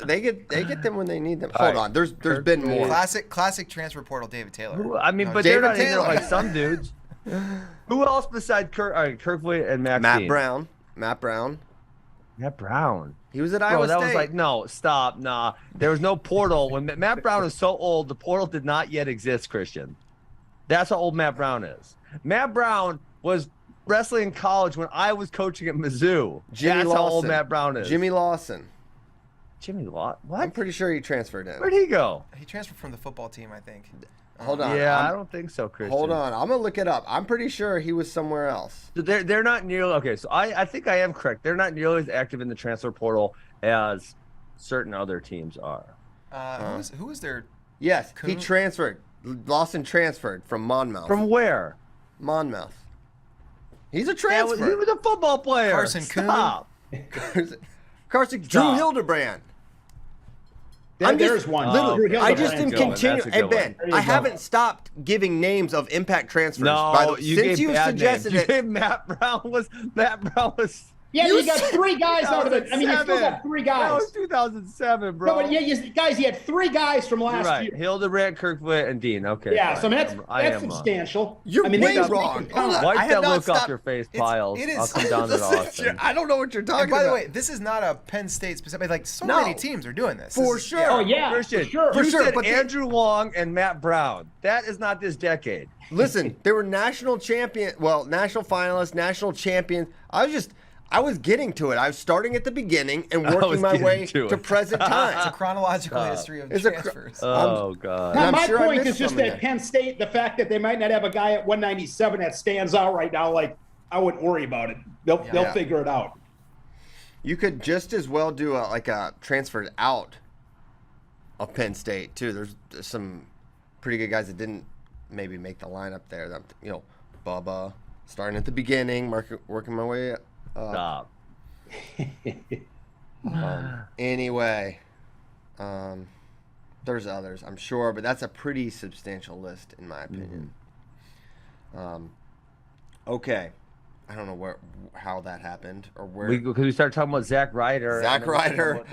They get them when they need them. All Hold right. on. There's been more. Classic transfer portal. David Taylor. I mean, No, but David they're not in there Taylor. like some dudes. Who else besides Kirkfleet and Max Matt Dean? Brown. Matt Brown. Matt Brown. He was at Bro, Iowa that State. was like, no, stop, nah. There was no portal. When Matt Brown is so old, the portal did not yet exist, Christian. That's how old Matt Brown is. Matt Brown was wrestling in college when I was coaching at Mizzou. Jimmy That's Lawson. how old Matt Brown is. Jimmy Lawson. Jimmy Lawson? I'm What? pretty sure he transferred in. Where'd he go? He transferred from the football team, I think. Hold on. Yeah, I I'm- don't think so, Christian. Hold on. I'm gonna look it up. I'm pretty sure he was somewhere else. So they're not nearly okay. So I think I am correct. They're not nearly as active in the transfer portal as certain other teams are. Who was their? Yes, he Coon- transferred. Lawson transferred from Monmouth. From where? Monmouth. He's a He was transfer. a football player. Carson Coon? Stop. Carson Drew Stop. Hildebrand. There's one. Literally, Drew I Hildebrand. just am That's a good one. continuing. That's a Hey good Ben, There you I go. haven't stopped giving names of impact transfers. No, by the way, you since gave you bad suggested names. it. You gave Matt Brown was. Yeah, You you got said- 3 guys out of it. I mean, you still got 3 guys. That was 2007, bro. No, but guys, you had 3 guys from You're last right. year. Hildebrand, Kirkwood, and Dean. Okay. Yeah, fine. so I mean, I that's am wrong. substantial. You're I mean, way that's wrong. Hold on. Wipe I have that not look off stopped- your face, it's- Piles. it is- I'll come down to Austin. I don't know what you're talking And by about. the way, this is not a Penn State specific. Like so No. many teams are doing this. For This is- sure. Oh yeah, Christian, for sure. For you sure, said but they- Andrew Long and Matt Brown. That is not this decade. Listen, they were national finalists, national champions. I was getting to it. I was starting at the beginning and I working was my getting way to to it. present It's a time. chronological history of It's a transfers. Oh God. Now, I'm my sure I point missed is just some of that that. Penn State, the fact that they might not have a guy at 197 that stands out right now, like I wouldn't worry about it. They'll Yeah. figure it out. You could just as well do a transferred out of Penn State too. There's some pretty good guys that didn't maybe make the lineup there. That, Bubba starting at the beginning, working my way up. Stop. Anyway, there's others, I'm sure, but that's a pretty substantial list in my opinion. Okay, I don't know how that happened or where. Because we started talking about Zach Ryder. Zach Ryder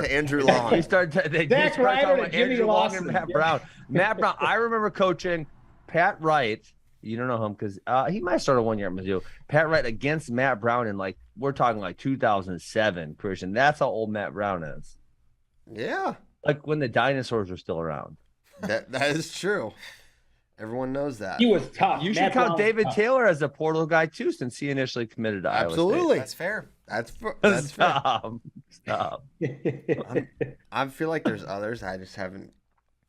to Andrew Long. We started. They Zach started Ryder talking to about Jimmy Andrew Long Lawson. and Matt Yeah. Brown. Matt Brown. I remember coaching Pat Wright. You don't know him because he might have started 1 year at Mizzou. Pat Wright against Matt Brown in we're talking 2007, Christian. That's how old Matt Brown is. Yeah, Like when the dinosaurs were still around. that is true. Everyone knows that. He was tough. You should Matt count Brown was David tough. Taylor as a portal guy too, since he initially committed to Iowa Absolutely. That's fair. That's fair. Stop. I feel like there's others. I just haven't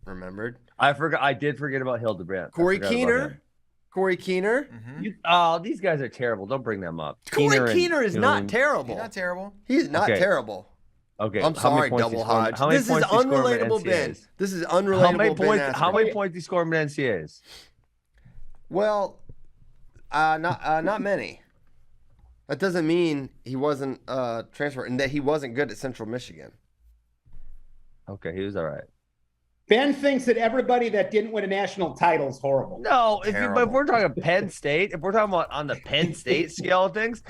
remembered. I forgot. I did forget about Hildebrandt. Corey Keener. These guys are terrible. Don't bring them up. Corey Keener is not terrible. He's not terrible. He's not terrible. Okay. I'm sorry, Double Hodge. This is unrelatable, Ben. This is unrelatable, Ben. How many points did he score in NCAAs? Well, not many. That doesn't mean he wasn't transferred and that he wasn't good at Central Michigan. Okay, he was all right. Ben thinks that everybody that didn't win a national title is horrible. No, if we're talking Penn State, if we're talking about on the Penn State scale of things,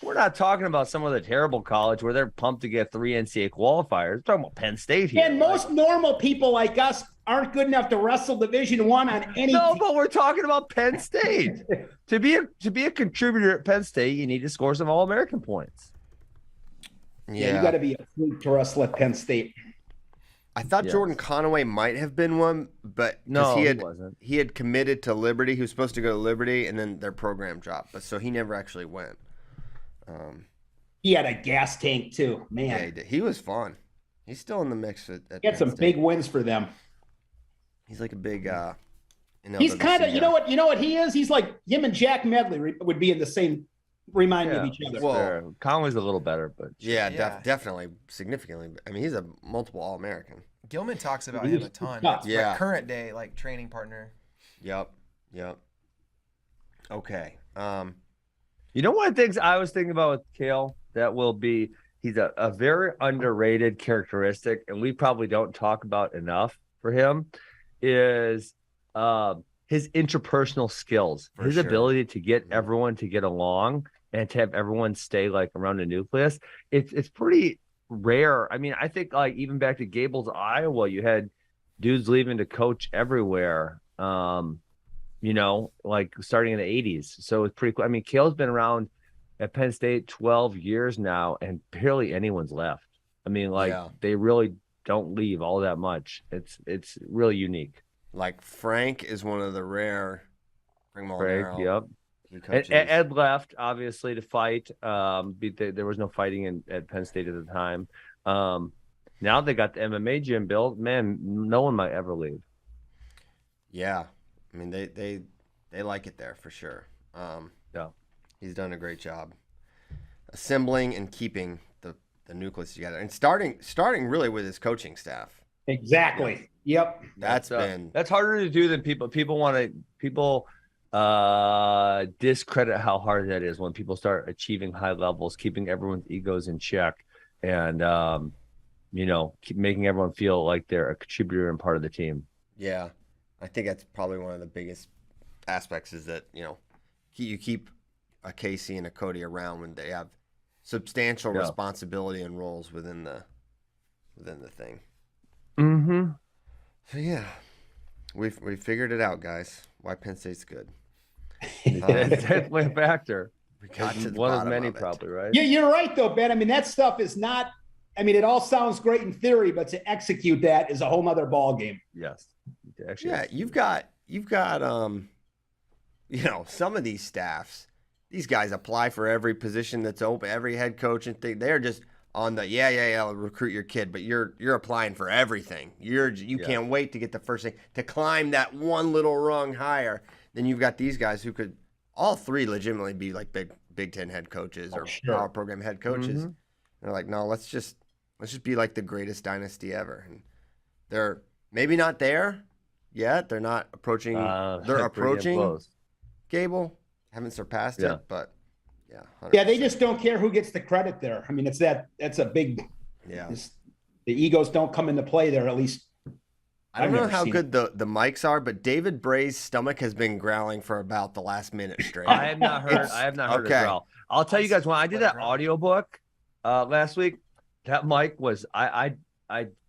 we're not talking about some of the terrible college where they're pumped to get 3 NCAA qualifiers. We're talking about Penn State here. And most normal people like us aren't good enough to wrestle Division I on any No, team. but we're talking about Penn State. To be a contributor at Penn State, you need to score some All-American points. Yeah, you got to be a freak to wrestle at Penn State. I thought Jordan Conaway might have been one, but no, he wasn't. He had committed to Liberty. He was supposed to go to Liberty, and then their program dropped. But so he never actually went. He had a gas tank too, man. Yeah, he did. He was fun. He's still in the mix at He had some big wins for them. He's like a big. He's kind of, you know what he is. He's like him and Jack Medley would be in the same. Remind me of each other. Well, Conway's a little better, but definitely significantly. I mean, he's a multiple All-American. Gilman talks about him a ton. Yeah, like current day like training partner. Yep. Okay. You know one of the things I was thinking about with Kale that will be he's a very underrated characteristic, and we probably don't talk about enough for him is his interpersonal skills, his ability to get everyone to get along and to have everyone stay like around the nucleus. It's pretty rare. I mean, I think like even back to Gables, Iowa, you had dudes leaving to coach everywhere. Like starting in the 80s. So it's pretty cool. I mean, Kale's been around at Penn State 12 years now, and barely anyone's left. I mean, they really don't leave all that much. It's really unique. Like Frank is one of the rare. Frank, yep. And Ed left obviously to fight. There was no fighting at Penn State at the time. Now they got the MMA gym built. Man, no one might ever leave. Yeah, I mean they like it there for sure. He's done a great job assembling and keeping the nucleus together, and starting really with his coaching staff. Exactly. Yep. That's harder to do than people discredit how hard that is when people start achieving high levels, keeping everyone's egos in check, and keep making everyone feel like they're a contributor and part of the team. Yeah, I think that's probably one of the biggest aspects is that you keep a Casey and a Cody around when they have substantial responsibility and roles within the thing. Mm-hmm. So yeah, we figured it out, guys. Why Penn State's good. It's definitely a factor. We got to the one bottom of many, of it. probably, right? Yeah, you're right though, Ben. I mean, that stuff is not. I mean, it all sounds great in theory, but to execute that is a whole nother ball game. Yes. Actually, yeah, you've got some of these staffs. These guys apply for every position that's open, every head coach and thing. They're just on the I'll recruit your kid, but you're applying for everything. You can't wait to get the first thing to climb that one little rung higher. Then you've got these guys who could all three legitimately be like Big Ten head coaches or power program head coaches. Mm-hmm. They're like, no, let's just be like the greatest dynasty ever. And they're maybe not there yet. They're not approaching. They're approaching Gable. Haven't surpassed it, but. Yeah, 100%. Yeah, they just don't care who gets the credit there. I mean, that's a big. Yeah. The egos don't come into play there. At least I don't know how good the mics are, but David Bray's stomach has been growling for about the last minute straight. I have not heard it growl. I'll tell you guys, when I did that audiobook last week, that mic was I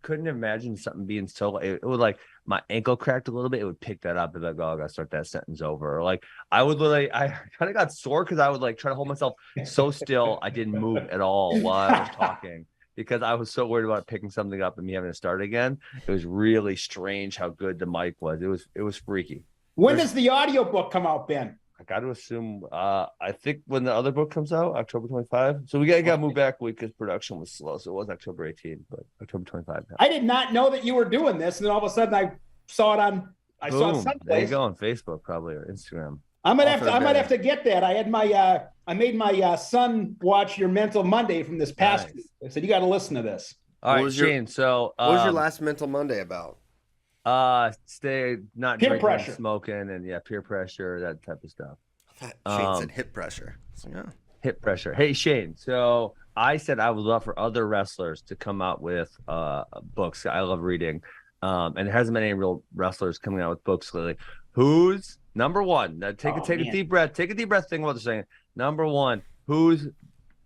couldn't imagine something being so. It would like my ankle cracked a little bit. It would pick that up and like, oh, I gotta start that sentence over. Or like I kind of got sore because I would like try to hold myself so still I didn't move at all while I was talking because I was so worried about picking something up and me having to start again. It was really strange how good the mic was. It was freaky. When does the audiobook come out, Ben? I got to assume. I think when the other book comes out, October 25. So we got to move back a week because production was slow. So it was October 18, but October 25 now. I did not know that you were doing this, and then all of a sudden I saw it on. I saw it Boom. someplace. There you go on Facebook probably or Instagram. I might have to get that. I had my I made my son watch your Mental Monday from this past week. I said you got to listen to this. All right, Shane. So what was your last Mental Monday about? Stay not peer drinking, pressure, smoking, and peer pressure, that type of stuff. Shane said hip pressure. So, yeah. Hip pressure. Hey Shane. So I said I would love for other wrestlers to come out with books. I love reading, and there hasn't been any real wrestlers coming out with books lately. Who's number one? Now take a deep breath. Take a deep breath. Think about what they're saying. Number one, whose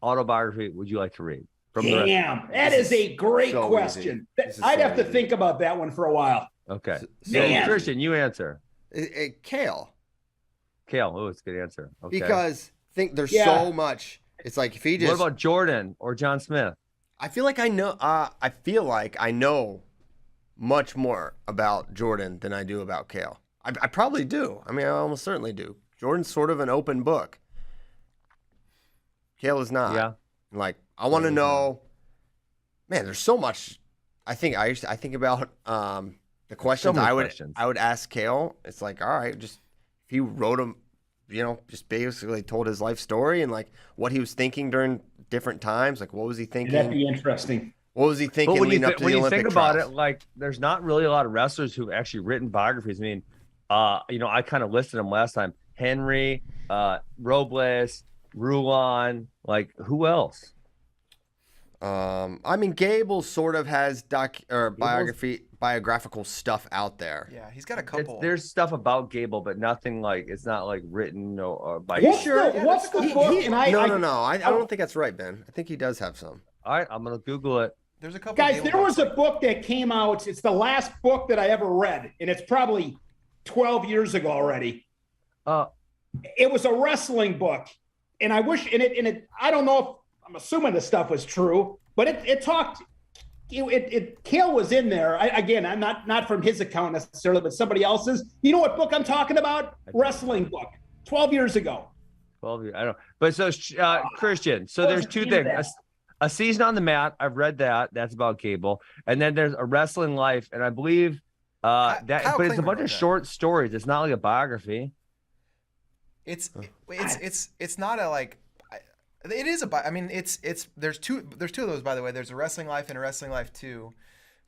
autobiography would you like to read? Damn, that is a great question. I'd have to think about that one for a while. Okay. So, Christian, you answer. Kale. Oh, it's a good answer. Okay. Because there's so much. It's like if he just. What about Jordan or John Smith? I feel like I know. I feel like I know much more about Jordan than I do about Kale. I probably do. I mean, I almost certainly do. Jordan's sort of an open book. Kale is not. Yeah. Like I want to know. Man, there's so much. I think about the questions I would ask Kale. It's like, all right, just if he wrote him, just basically told his life story and like what he was thinking during different times. Like, what was he thinking? That'd be interesting. What was he thinking leading up to the Olympic When you think trials? about it, like, there's not really a lot of wrestlers who've actually written biographies. I mean, I kind of listed them last time. Henry, Robles, Rulon, like who else? I mean, Gable sort of has biographical stuff out there. Yeah, he's got a couple. There's stuff about Gable, but nothing like it's not like written or by. What's the book? No. I don't think that's right, Ben. I think he does have some. All right, I'm gonna Google it. There's a couple. Guys, there was a book that came out. It's the last book that I ever read, and it's probably 12 years ago already. It was a wrestling book, and I wish I don't know if I'm assuming the stuff was true, but it talked. Kale was in there. I'm not from his account necessarily, but somebody else's. You know what book I'm talking about? Wrestling book, 12 years ago. 12 years. I don't. But so Christian. So there's two things. A Season on the Mat. I've read that. That's about Gable. And then there's A Wrestling Life, and I believe but it's a bunch of short stories. It's not like a biography. It's not a like. It is I mean, there's two of those, by the way. There's A Wrestling Life and A Wrestling Life 2.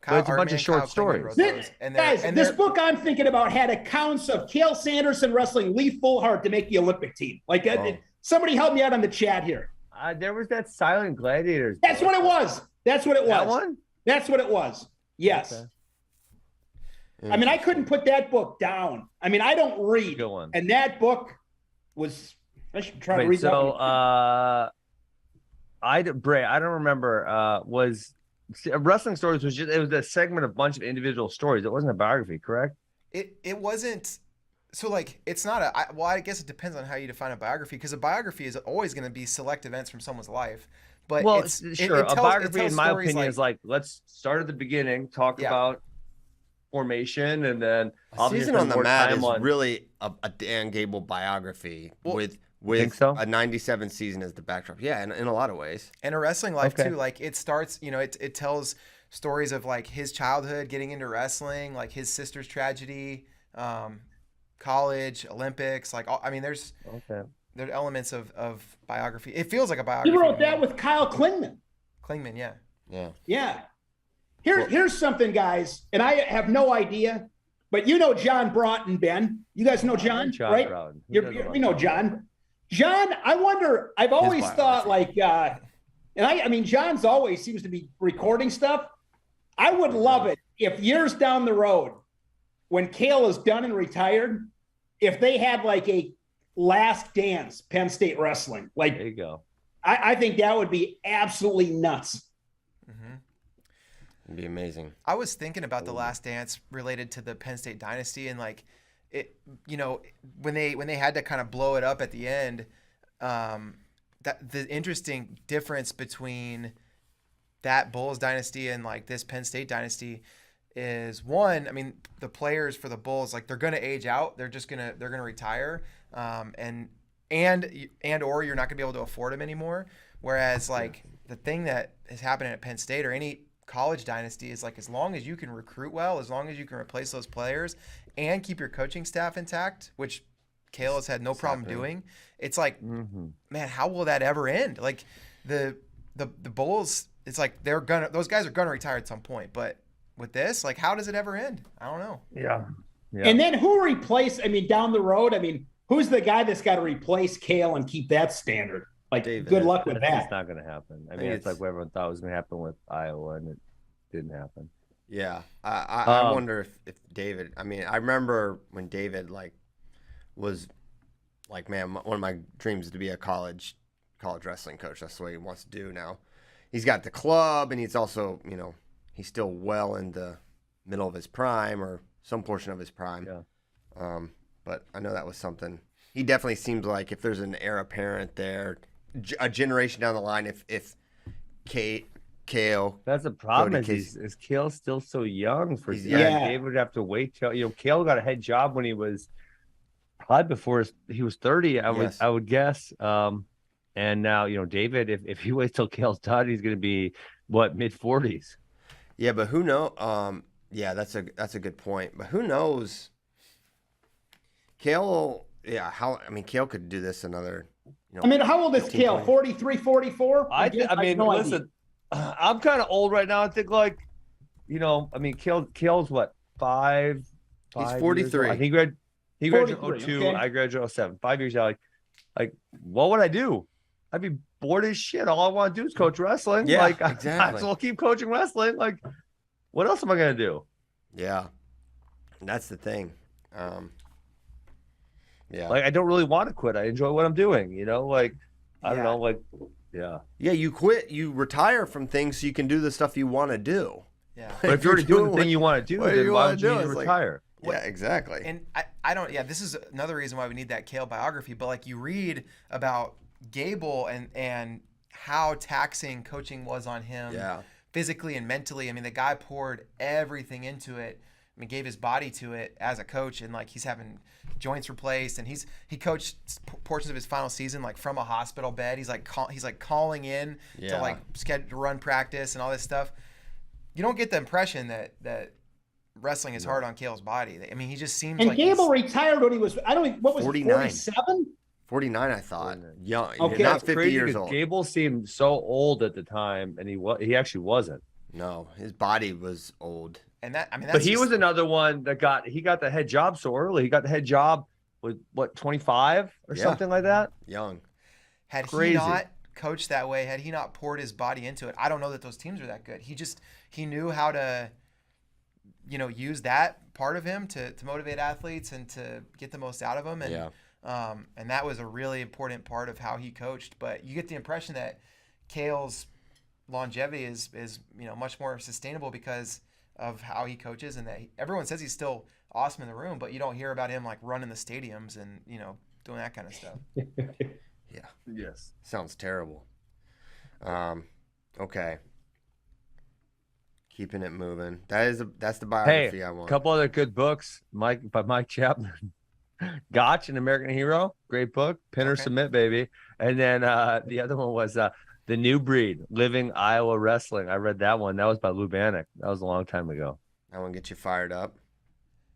It's a bunch of short stories. This book I'm thinking about had accounts of Cale Sanderson wrestling Lee Fullhart to make the Olympic team. Like somebody help me out on the chat here. There was that Silent Gladiators. That's what it was. That one? That's what it was. Yes. Okay. I mean, I couldn't put that book down. I mean, I don't read. Good one. And that book was. I should try to read that. So, I don't remember. Was Wrestling Stories was just it was a segment of a bunch of individual stories. It wasn't a biography, correct? It wasn't. So like it's not I guess it depends on how you define a biography, because a biography is always going to be select events from someone's life. But a biography in my opinion is like, let's start at the beginning, talk about formation, and then Season on the Mat is really a Dan Gable biography with a 97 season as the backdrop. Yeah, in a lot of ways. And A Wrestling Life too. Like it starts, it tells stories of like his childhood getting into wrestling, like his sister's tragedy, college, Olympics, like I mean, there's elements of biography. It feels like a biography. He wrote that with Kyle Klingman. Yeah. Here's something, guys, and I have no idea, but you know John Broughton, Ben. You guys know John, right? We know John. John, I wonder. I've always thought like, and I mean, John's always seems to be recording stuff. I would love it if years down the road, when Kale is done and retired, if they had like a last dance Penn State wrestling. Like, there you go. I think that would be absolutely nuts. Mm-hmm. It'd be amazing. I was thinking about the Last Dance related to the Penn State dynasty, and like it, when they had to kind of blow it up at the end, that the interesting difference between that Bulls dynasty and like this Penn State dynasty is one. I mean, the players for the Bulls, like they're going to age out. They're going to retire, and or you're not going to be able to afford them anymore. Whereas like the thing that is happening at Penn State or any college dynasty is like as long as you can recruit well, as long as you can replace those players and keep your coaching staff intact, which Cale has had no problem doing. It's like, man, how will that ever end? Like the Bulls, it's like those guys are gonna retire at some point. But with this, like, how does it ever end? I don't know. Yeah. And then who down the road? I mean, who's the guy that's got to replace Cale and keep that standard? Like, David. Good luck with that. It's not going to happen. I mean, it's like what everyone thought was going to happen with Iowa, and it didn't happen. Yeah, I wonder if David. I mean, I remember when David was like, man, one of my dreams is to be a college wrestling coach. That's what he wants to do now. He's got the club, and he's also, he's still well in the middle of his prime or some portion of his prime. Yeah. But I know that was something. He definitely seems like if there's an heir apparent there, a generation down the line, if Cale. That's the problem. Is Cale still so young for David would have to wait till Cale got a head job when he was probably before he was 30. I would guess. And now David, if he waits till Cale's done, he's going to be mid 40s. Yeah, but who knows? Yeah, that's a good point. But who knows? Cale, Cale could do this another. How old is Cale? 43, 44? Listen, I'm kind of old right now. I think Cale's what, 5? He's 43. He graduated in 02. Okay. I graduated in 07. 5 years out. Like, what would I do? I'd be bored as shit. All I want to do is coach wrestling. Yeah, exactly. I might as well keep coaching wrestling. Like, what else am I gonna do? Yeah, that's the thing. Yeah. Like, I don't really want to quit. I enjoy what I'm doing. I don't know. Like, yeah. Yeah, you quit. You retire from things so you can do the stuff you want to do. Yeah. But if you're already doing the thing you want to do, then why would you need to retire? Yeah, exactly. And I don't. Yeah, this is another reason why we need that Cale biography. But like you read about Gable and how taxing coaching was on him, physically and mentally. I mean, the guy poured everything into it. I mean, gave his body to it as a coach, and like he's having joints replaced, and he coached portions of his final season like from a hospital bed. He's calling in to like schedule to run practice and all this stuff. You don't get the impression that wrestling is hard on Cale's body. I mean, he just seems like Gable retired when he was, what was 49. 47? 49, I thought. Young, okay, not 50 years old. Gable seemed so old at the time, and he actually wasn't. No, his body was old. And that's but he was another one that got the head job so early. He got the head job with 25 or something like that. Young. Had he not coached that way, had he not poured his body into it, I don't know that those teams are that good. He knew how to, use that part of him to motivate athletes and to get the most out of them. And that was a really important part of how he coached. But you get the impression that Cale's longevity is much more sustainable because of how he coaches, and that everyone says he's still awesome in the room, but you don't hear about him like running the stadiums and doing that kind of stuff. Yeah. Yes. Sounds terrible. Okay. Keeping it moving. That's the biography I want. A couple other good books. By Mike Chapman. Gotch, an American Hero, great book. Pin or Submit, baby. And then the other one was The New Breed, Living Iowa Wrestling. I read that one. That was by Lou Bannock. That was a long time ago. That one get you fired up.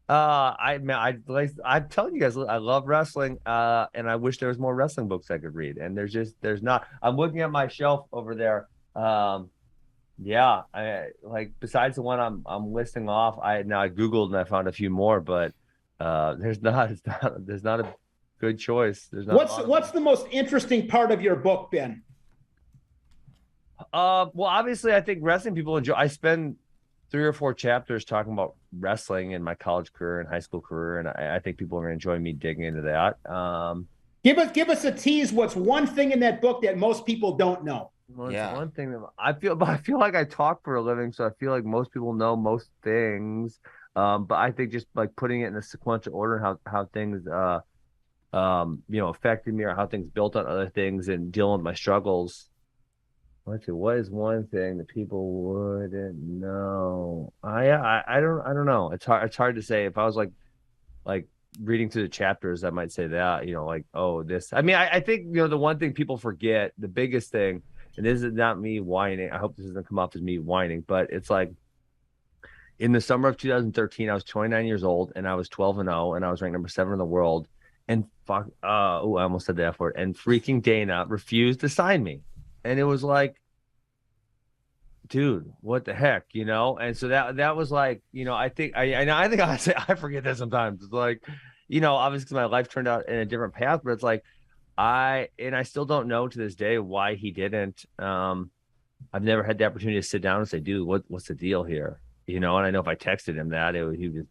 I'm telling you guys, I love wrestling, and I wish there was more wrestling books I could read. And there's not. I'm looking at my shelf over there. I besides the one I'm listing off, I Googled and I found a few more, but there's not a good choice. There's not. What's the most interesting part of your book, Ben? Well, obviously, I think wrestling people enjoy. I spend 3 or 4 chapters talking about wrestling in my college career and high school career, and I think people are going to enjoy me digging into that. Give us a tease. What's one thing in that book that most people don't know? Well, one thing that I feel like I talk for a living, so I feel like most people know most things. But I think just like putting it in a sequential order, how things affected me, or how things built on other things, and dealing with my struggles. let's see, what is one thing that people wouldn't know? I don't know. It's hard to say. If I was like reading through the chapters, I might say that, like, oh, this. I mean, I think, the one thing people forget, the biggest thing, and this is not me whining. I hope this doesn't come off as me whining, but it's like in the summer of 2013, I was 29 years old and I was 12-0 and I was ranked number 7 in the world. And I almost said the F word. And freaking Dana refused to sign me. And it was like, dude, what the heck, And so that was like, I think honestly, I forget that sometimes. It's like, obviously 'cause my life turned out in a different path, but it's like I still don't know to this day why he didn't. I've never had the opportunity to sit down and say, dude, what's the deal here? And I know if I texted him that,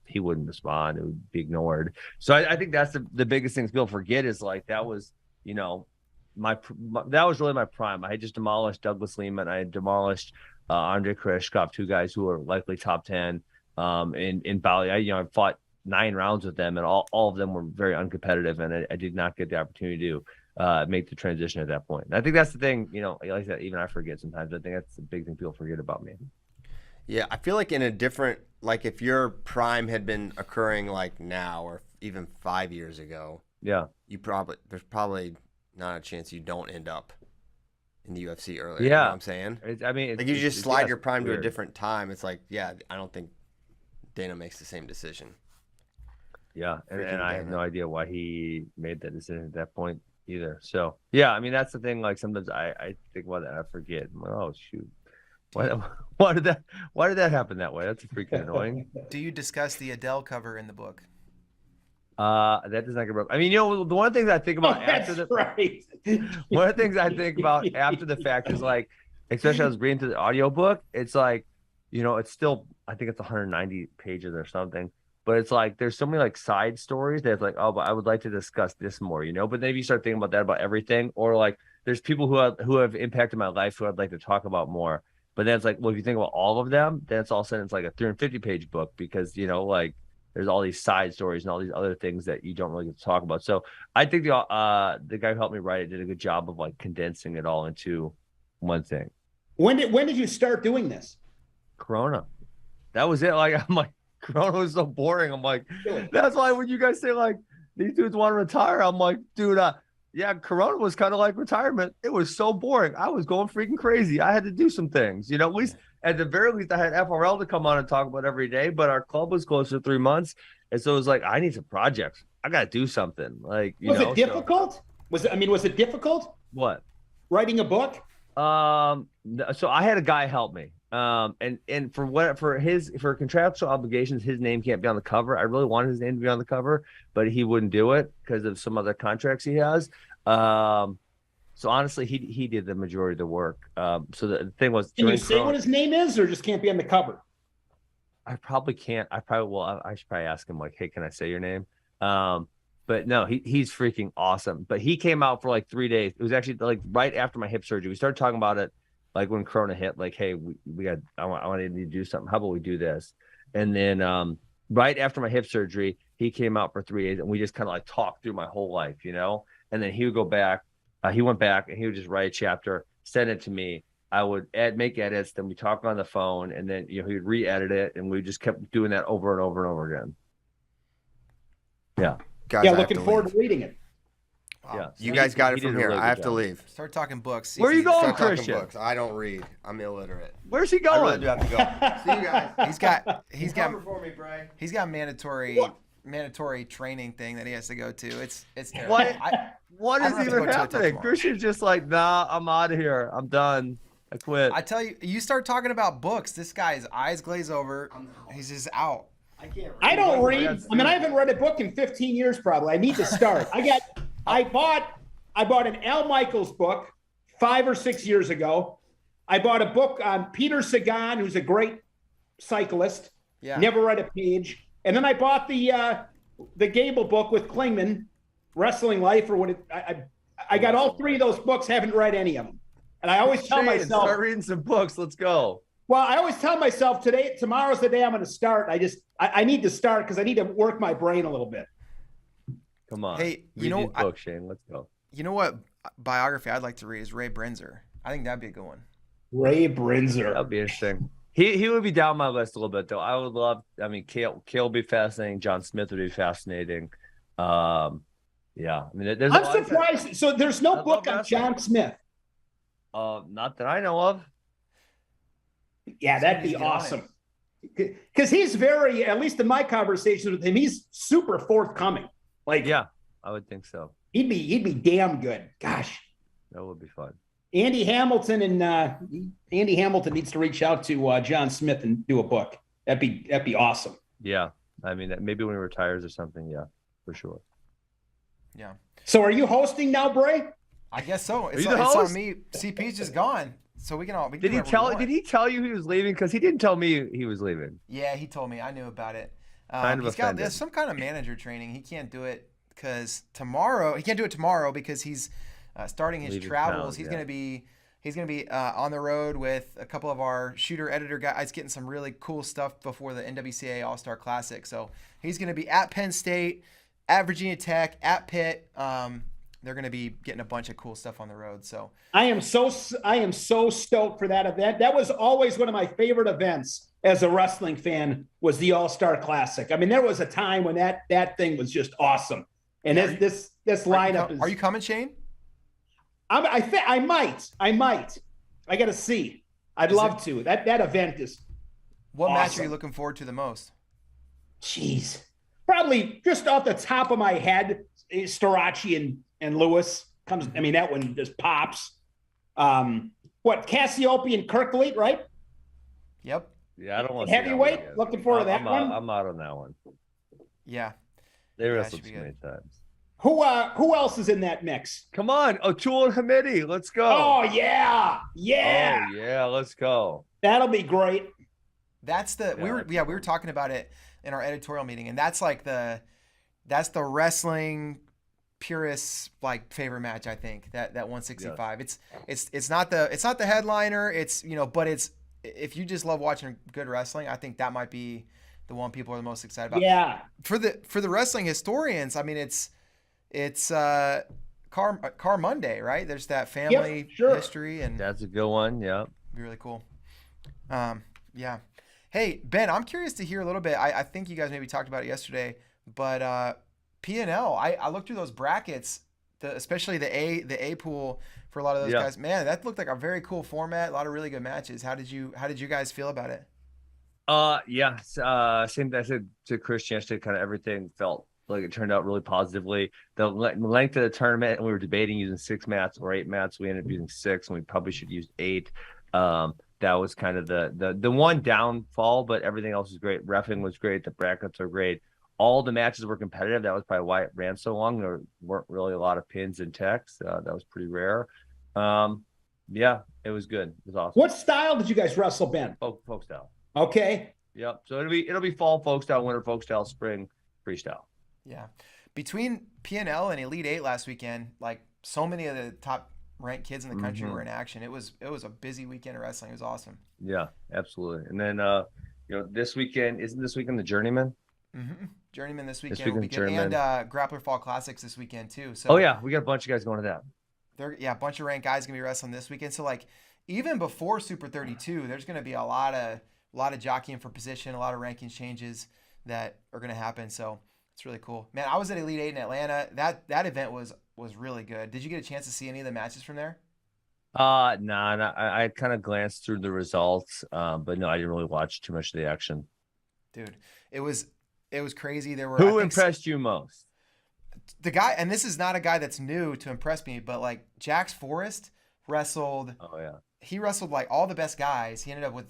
he wouldn't respond. It would be ignored. So I think that's the biggest thing people forget is like that was, my that was really my prime. I had just demolished Douglas Lehman. I had demolished Andre Koreshkov, 2 guys who are likely top 10 in Bali. I fought 9 rounds with them, and all of them were very uncompetitive, and I did not get the opportunity to make the transition at that point. And I think that's the thing, like I said, even I forget sometimes. I think that's the big thing people forget about me. Yeah, I feel like in a different, like if your prime had been occurring like now or even 5 years ago, yeah, there's probably not a chance you don't end up in the UFC earlier. Yeah. You know what I'm saying? Like you just slide your prime weird. to a different time. It's like, yeah, I don't think Dana makes the same decision. Yeah, and I have Dana. no idea why he made that decision at that point either. So, yeah, I mean, that's the thing. Like sometimes I think about that, I forget. I'm like, oh, shoot. Why did that happen that way? That's freaking annoying. Do you discuss the Adele cover in the book? That does not get broke. I mean, the one of the things I think about after the right. one of the things I think about after the fact is like, especially I was reading through the audiobook, it's like, it's still, I think it's 190 pages or something, but it's like there's so many like side stories that it's like, oh, but I would like to discuss this more, but then if you start thinking about that about everything, or like there's people who have impacted my life who I'd like to talk about more. But then it's like, well, if you think about all of them, then it's all of a sudden it's like a 350-page book because, like there's all these side stories and all these other things that you don't really get to talk about. So I think the guy who helped me write it did a good job of like condensing it all into one thing. When did you start doing this? Corona. That was it. Like, I'm like, Corona was so boring. I'm like, that's why when you guys say like these dudes want to retire, I'm like, dude, yeah, Corona was kind of like retirement. It was so boring. I was going freaking crazy. I had to do some things, at the very least I had FRL to come on and talk about every day, but our club was closed for 3 months. And so it was like, I need some projects. I got to do something. Like, was it difficult? Was it difficult? What? Writing a book? So I had a guy help me. And for contractual obligations, his name can't be on the cover. I really wanted his name to be on the cover, but he wouldn't do it because of some other contracts he has. So honestly, he did the majority of the work. So the thing was, can you say what his name is, or just can't be on the cover? I probably can't. I probably will. I should probably ask him like, hey, can I say your name? But no, he's freaking awesome. But he came out for like 3 days. It was actually like right after my hip surgery. We started talking about it like when Corona hit, like, hey, I wanted to do something. How about we do this? And then right after my hip surgery, he came out for 3 days and we just kind of like talked through my whole life, and then he would go back. He went back and he would just write a chapter, send it to me. I would make edits. Then we talk on the phone, and then he would re-edit it, and we just kept doing that over and over and over again. Yeah. Guys, yeah, looking forward to reading it. Wow. Yeah, you guys got it from here. I have to leave. Start talking books. Where are you going, Start Christian? books. I don't read. I'm illiterate. Where's he going? I really do have to go. See you guys. He's got Cover for me, Bray. He's got mandatory training thing that he has to go to. It's terrible. What is even happening? Christian's just like, nah, I'm out of here. I'm done. I quit. I tell you, you start talking about books, this guy's eyes glaze over. He's just out. I can't read. I don't read. I mean, I haven't read a book in 15 years probably. I need to start. I bought an Al Michaels book 5 or 6 years ago. I bought a book on Peter Sagan, who's a great cyclist. Yeah. Never read a page. And then I bought the Gable book with Klingman, Wrestling Life, or what it. I got all 3 of those books. Haven't read any of them. And I always tell myself, start reading some books. Let's go. Well, I always tell myself tomorrow's the day I'm going to start. I need to start because I need to work my brain a little bit. Come on. Hey, book, Shane. Let's go. You know what biography I'd like to read is Ray Brenzer. I think that'd be a good one. Ray That Brinzer. would be interesting. He would be down my list a little bit though. I would love. I mean, Kale would be fascinating. John Smith would be fascinating. Yeah. I mean, there's a I'm lot of guys. surprised. So there's I no love book on wrestling. John Smith. Not that I know of. Yeah, that'd be Somebody's got it. awesome. Because he's very, at least in my conversations with him, he's super forthcoming. Like, Yeah, I would think so. he'd be damn good. Gosh, That would be fun. Andy Hamilton needs to reach out to John Smith and do a book. That'd be awesome. Yeah. I mean, maybe when he retires or something. Yeah, for sure. Yeah. So, are you hosting now, Bray? I guess so. It's you on, the it's on host? me. CP's just gone. So we can all. We can Did do he whatever we tell? want. Did he tell you he was leaving? Because he didn't tell me he was leaving. Yeah, he told me. I knew about it. Kind of He's got offended. there's some kind of manager training. He can't do it because tomorrow. He can't do it tomorrow because he's starting his Leaving travels. town, He's gonna be on the road with a couple of our shooter editor guys, getting some really cool stuff before the NWCA All Star Classic. So he's gonna be at Penn State, at Virginia Tech, at Pitt. They're gonna be getting a bunch of cool stuff on the road. So I am so stoked for that event. That was always one of my favorite events as a wrestling fan, was the All-Star Classic. I mean, there was a time when that thing was just awesome. And this lineup are you coming, Shane? I might. I got to see. I'd love to. That event is What match are awesome. you looking forward to the most? Jeez. Probably just off the top of my head, Storaci and Lewis comes. I mean, that one just pops. Cassiope and Kirkleet, right? Yep. Yeah, I don't want Heavyweight? Looking forward to that one? I'm out on that one. Yeah. They that wrestled should be too many good. times. Who else is in that mix? Come on, O'Toole and Hamidi. Let's go. Oh yeah. Oh, yeah, let's go. That'll be great. That's the we were talking about it in our editorial meeting, and that's like that's the wrestling purists like favorite match. I think that 165. It's not the headliner. It's but it's, if you just love watching good wrestling, I think that might be the one people are the most excited about. Yeah. For the wrestling historians, I mean it's Car Monday, right? There's that family sure. history, and That's a good one. Yeah. be really cool. Yeah. Hey, Ben, I'm curious to hear a little bit. I think you guys maybe talked about it yesterday, but P&L, I looked through those brackets, especially the A pool for a lot of those guys. Man, that looked like a very cool format. A lot of really good matches. How did you guys feel about it? Yeah. Same thing I said to Chris yesterday. Kind of everything felt like it turned out really positively. The length of the tournament, and we were debating using 6 mats or 8 mats. We ended up using 6, and we probably should use 8. That was kind of the one downfall, but everything else was great. Reffing was great. The brackets are great. All the matches were competitive. That was probably why it ran so long. There weren't really a lot of pins and techs. That was pretty rare. Yeah, it was good. It was awesome. What style did you guys wrestle, Ben? Folk style. Okay. Yep. So it'll be fall folk style, winter folk style, spring freestyle. Yeah. Between P&L and Elite 8 last weekend, like so many of the top ranked kids in the country were in action. It was a busy weekend of wrestling. It was awesome. Yeah, absolutely. And then this weekend, isn't this weekend the Journeyman? Mm-hmm. Journeyman this weekend weekend will be good. Journeyman. And Grappler Fall Classics this weekend too. So Oh yeah, we got a bunch of guys going to that. a bunch of ranked guys gonna be wrestling this weekend. So like even before Super 32, there's gonna be a lot of jockeying for position, a lot of rankings changes that are gonna happen. So it's really cool. Man, I was at Elite 8 in Atlanta. That event was really good. Did you get a chance to see any of the matches from there? Nah. I kind of glanced through the results, but no, I didn't really watch too much of the action. Dude, it was crazy. There were Who impressed you most? The guy, and this is not a guy that's new to impress me, but like Jax Forrest wrestled. Oh yeah. He wrestled like all the best guys. He ended up with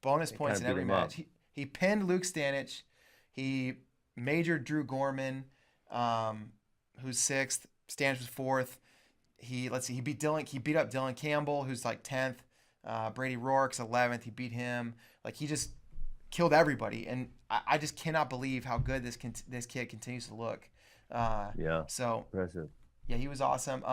bonus points in kinda every beat him match. He pinned Luke Stanich. He majored Drew Gorman, who's 6th. Stanich was 4th. He beat Dylan. He beat up Dylan Campbell, who's like 10th. Brady Rourke's 11th. He beat him. Like he just killed everybody, and I just cannot believe how good this kid continues to look. Yeah. So Impressive. yeah, he was awesome.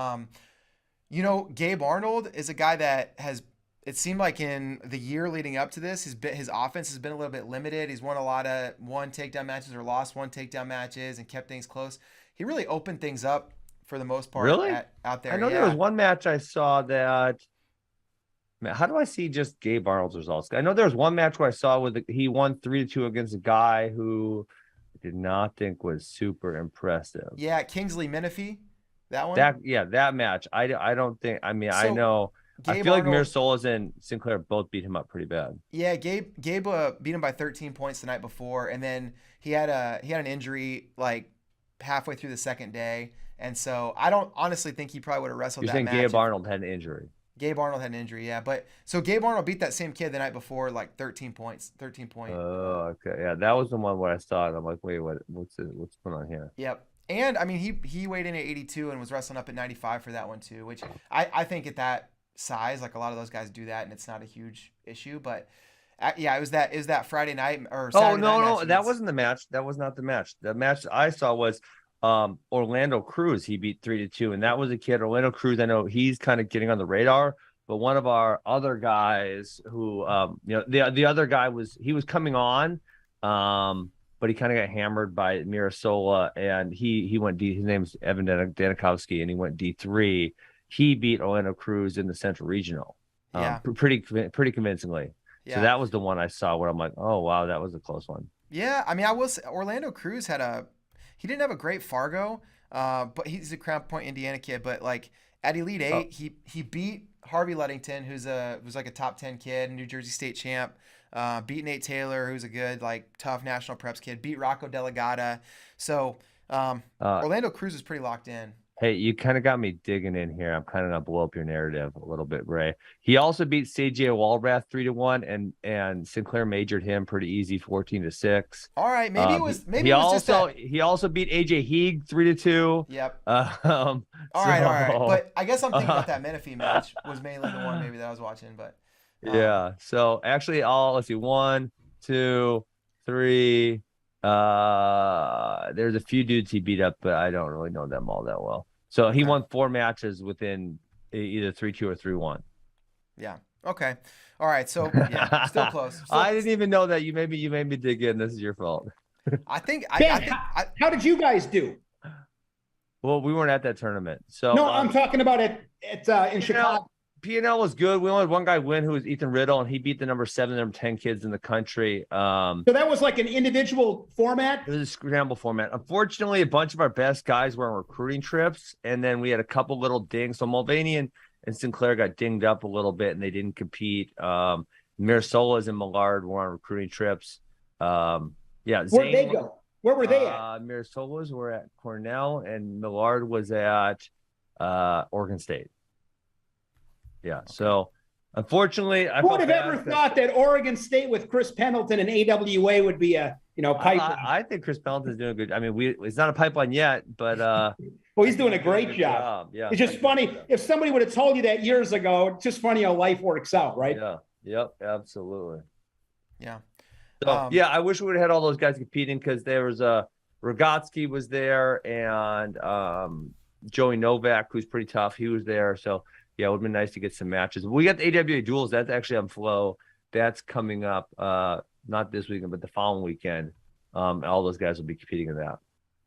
Gabe Arnold is a guy that has. It seemed like in the year leading up to this, his offense has been a little bit limited. He's won a lot of 1 takedown matches or lost 1 takedown matches and kept things close. He really opened things up for the most part. Really? Out there. I know there was one match I saw that Man, how do I see just Gabe Arnold's results? I know there was one match where I saw he won 3-2 against a guy who I did not think was super impressive. Yeah, Kingsley Menifee, that one. That match. I don't think. I mean, I So, know. I Gabe feel like Arnold- Mirsolas and Sinclair both beat him up pretty bad. Yeah, Gabe beat him by 13 points the night before, and then he had an injury like halfway through the second day, and so I don't honestly think he probably would have wrestled You're that saying match. Gabe Arnold had an injury. Gabe Arnold had an injury, yeah, but so Gabe Arnold beat that same kid the night before like 13 points, 13 point. Oh, okay, yeah, that was the one where I saw it. I'm like, wait, what's going on here? Yep. And I mean, he weighed in at 82 and was wrestling up at 95 for that one too, which I think at that size, like a lot of those guys do that, and it's not a huge issue. But yeah, it was that Friday night or Saturday night no, match that wasn't the match. That was not the match. The match I saw was Orlando Cruz. He beat 3-2, and that was a kid. Orlando Cruz. I know he's kind of getting on the radar, but one of our other guys who, the other guy was coming on, but he kind of got hammered by Mirasola, and he went D. His name's Evan Danikowski, and he went D3. He beat Orlando Cruz in the Central Regional, pretty convincingly. Yeah. So that was the one I saw where I'm like, oh wow, that was a close one. Yeah, I mean, Orlando Cruz he didn't have a great Fargo, but he's a Crown Point, Indiana kid. But like at Elite 8, he beat Harvey Ludington, who's like a top 10 kid, New Jersey State champ. Beat Nate Taylor, who's a good, like, tough national preps kid. Beat Rocco Delegata. So Orlando Cruz is pretty locked in. Hey, you kind of got me digging in here. I'm kind of gonna blow up your narrative a little bit, Ray. He also beat CJ Walrath 3-1, and Sinclair majored him pretty easy, 14-6. All right, maybe it was he also beat AJ Heeg 3-2. Yep. All right. But I guess I'm thinking about that Menifee match was mainly the one maybe that I was watching, but yeah. So actually, let's see, 1, 2, 3. There's a few dudes he beat up, but I don't really know them all that well. So he won 4 matches within either 3-2 or 3-1. Yeah. Okay. All right. So yeah, still close. I didn't even know that. You made me dig in. This is your fault. I think. How did you guys do? Well, we weren't at that tournament. So no, I'm talking about it in Chicago. P&L was good. We only had one guy win, who was Ethan Riddle, and he beat the number 7, number 10 kids in the country. So that was like an individual format? It was a scramble format. Unfortunately, a bunch of our best guys were on recruiting trips, and then we had a couple little dings. So Mulvaney and Sinclair got dinged up a little bit, and they didn't compete. Mirasolas and Millard were on recruiting trips. Where'd they go? Where were they at? Mirasolas were at Cornell, and Millard was at Oregon State. Yeah. Okay. So, unfortunately, who would have ever thought that Oregon State with Chris Pendleton and AWA would be a pipeline? I think Chris Pendleton's doing a good. I mean, it's not a pipeline yet, but well, he's doing a great job. Yeah. It's just funny if somebody would have told you that years ago. It's just funny how life works out, right? Yeah. Yep. Absolutely. Yeah. So I wish we would have had all those guys competing, because there was Rogotsky was there, and Joey Novak, who's pretty tough. He was there. So. Yeah, it would have been nice to get some matches. We got the AWA duels. That's actually on Flow. That's coming up, not this weekend, but the following weekend. All those guys will be competing in that.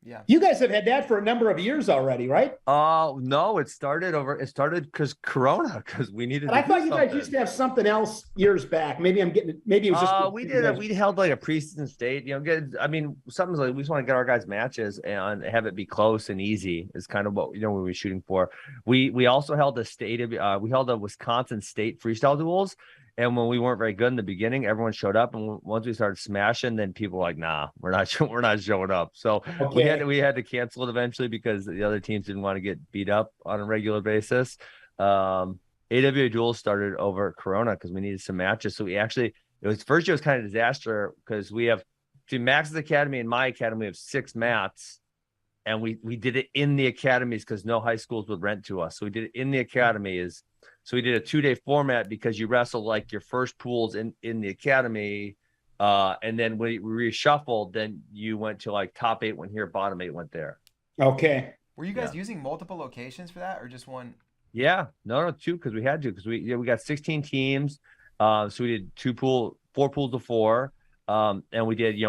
Yeah. You guys have had that for a number of years already, right? No, it started because Corona, because we needed. But I thought you guys used to have something else years back. Maybe it was just. We held like a preseason state. Something like we just want to get our guys matches and have it be close and easy is kind of what we were shooting for. We also held we held a Wisconsin State freestyle duels. And when we weren't very good in the beginning, everyone showed up. And once we started smashing, then people were like, "Nah, we're not showing up." So we had to cancel it eventually because the other teams didn't want to get beat up on a regular basis. AWA duels started over at Corona because we needed some matches. So first year was kind of a disaster because we have between Max's Academy and my academy, we have 6 mats. And we did it in the academies because no high schools would rent to us. So we did it in the academies. So we did a 2-day format because you wrestle like your first pools in the academy. And then when we reshuffled, then you went to like top 8 went here, bottom 8 went there. Okay. Were you guys using multiple locations for that or just one? Yeah, no, 2, because we had to, because we got 16 teams. So we did 4 pools of 4. And we did,